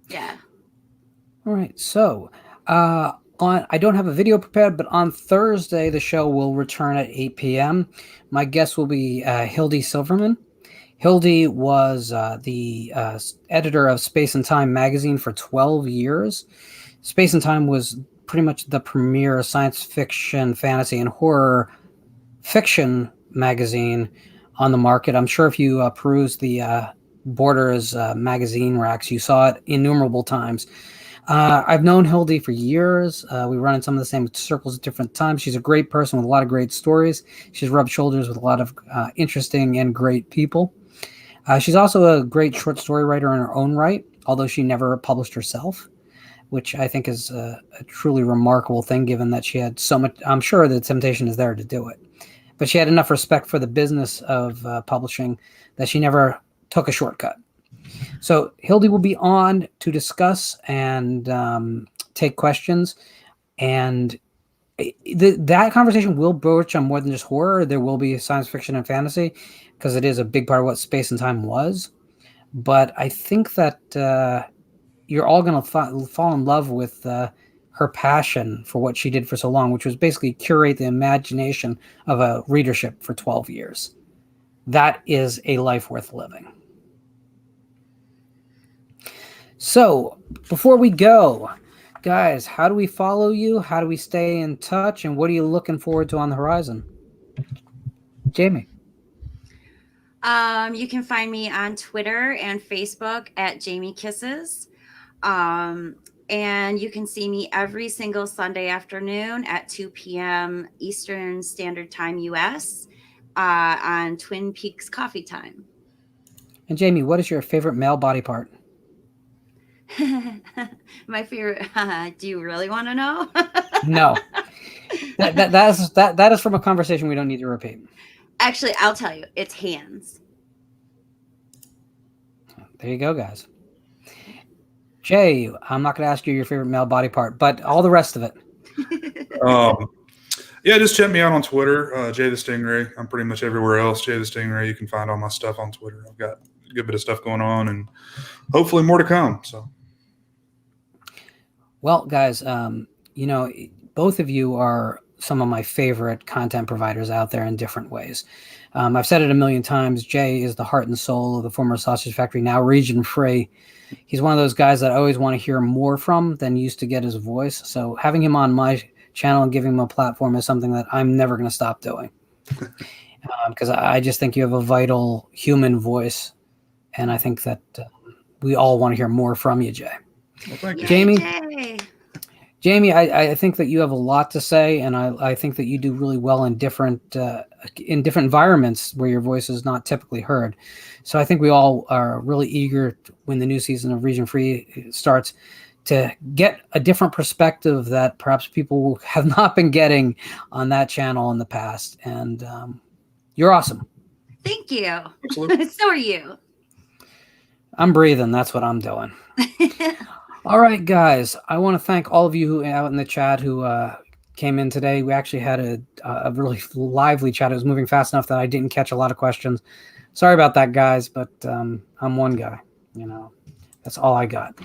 Yeah. All right. So, I don't have a video prepared, but on Thursday, the show will return at 8 p.m. My guest will be Hildy Silverman. Hildy was the editor of Space and Time magazine for 12 years. Space and Time was pretty much the premier science fiction, fantasy, and horror fiction magazine on the market. I'm sure if you peruse the Borders magazine racks, you saw it innumerable times. I've known Hildy for years. We run in some of the same circles at different times. She's a great person with a lot of great stories. She's rubbed shoulders with a lot of interesting and great people. She's also a great short story writer in her own right, although she never published herself, which I think is a truly remarkable thing, given that she had so much. I'm sure the temptation is there to do it, but she had enough respect for the business of publishing that she never took a shortcut. So Hildy will be on to discuss and take questions, and that conversation will broach on more than just horror. There will be science fiction and fantasy, because it is a big part of what Space and Time was. But I think that you're all going to fall in love with her passion for what she did for so long, which was basically curate the imagination of a readership for 12 years. That is a life worth living. So before we go, guys, how do we follow you? How do we stay in touch? And what are you looking forward to on the horizon? Jami. You can find me on Twitter and Facebook at Jami Kisses. And you can see me every single Sunday afternoon at 2 p.m. Eastern Standard Time US on Twin Peaks Coffee Time. And Jami, what is your favorite male body part? My favorite. Do you really want to know? No. That is from a conversation we don't need to repeat. Actually, I'll tell you. It's hands. There you go, guys. Jay, I'm not going to ask you your favorite male body part, but all the rest of it. Yeah, just check me out on Twitter, Jay the Stingray. I'm pretty much everywhere else, Jay the Stingray. You can find all my stuff on Twitter. I've got a good bit of stuff going on, and hopefully more to come. So, well, guys, both of you are some of my favorite content providers out there in different ways. I've said it a million times. Jay is the heart and soul of the former Sausage Factory, now Region Free. He's one of those guys that I always want to hear more from than used to get his voice. So having him on my channel and giving him a platform is something that I'm never going to stop doing. Because I just think you have a vital human voice. And I think that we all want to hear more from you, Jay. well, thank you. Jami, I think that you have a lot to say, and I think that you do really well in different environments where your voice is not typically heard. So I think we all are really eager when the new season of Region Free starts to get a different perspective that perhaps people have not been getting on that channel in the past. And you're awesome. Thank you. Absolutely. So are you. I'm breathing. That's what I'm doing. All right, guys. I want to thank all of you who out in the chat who came in today. We actually had a really lively chat. It was moving fast enough that I didn't catch a lot of questions. Sorry about that, guys, but I'm one guy. That's all I got.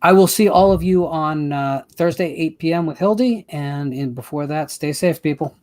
I will see all of you on Thursday, 8 p.m. with Hildy. And before that, stay safe, people.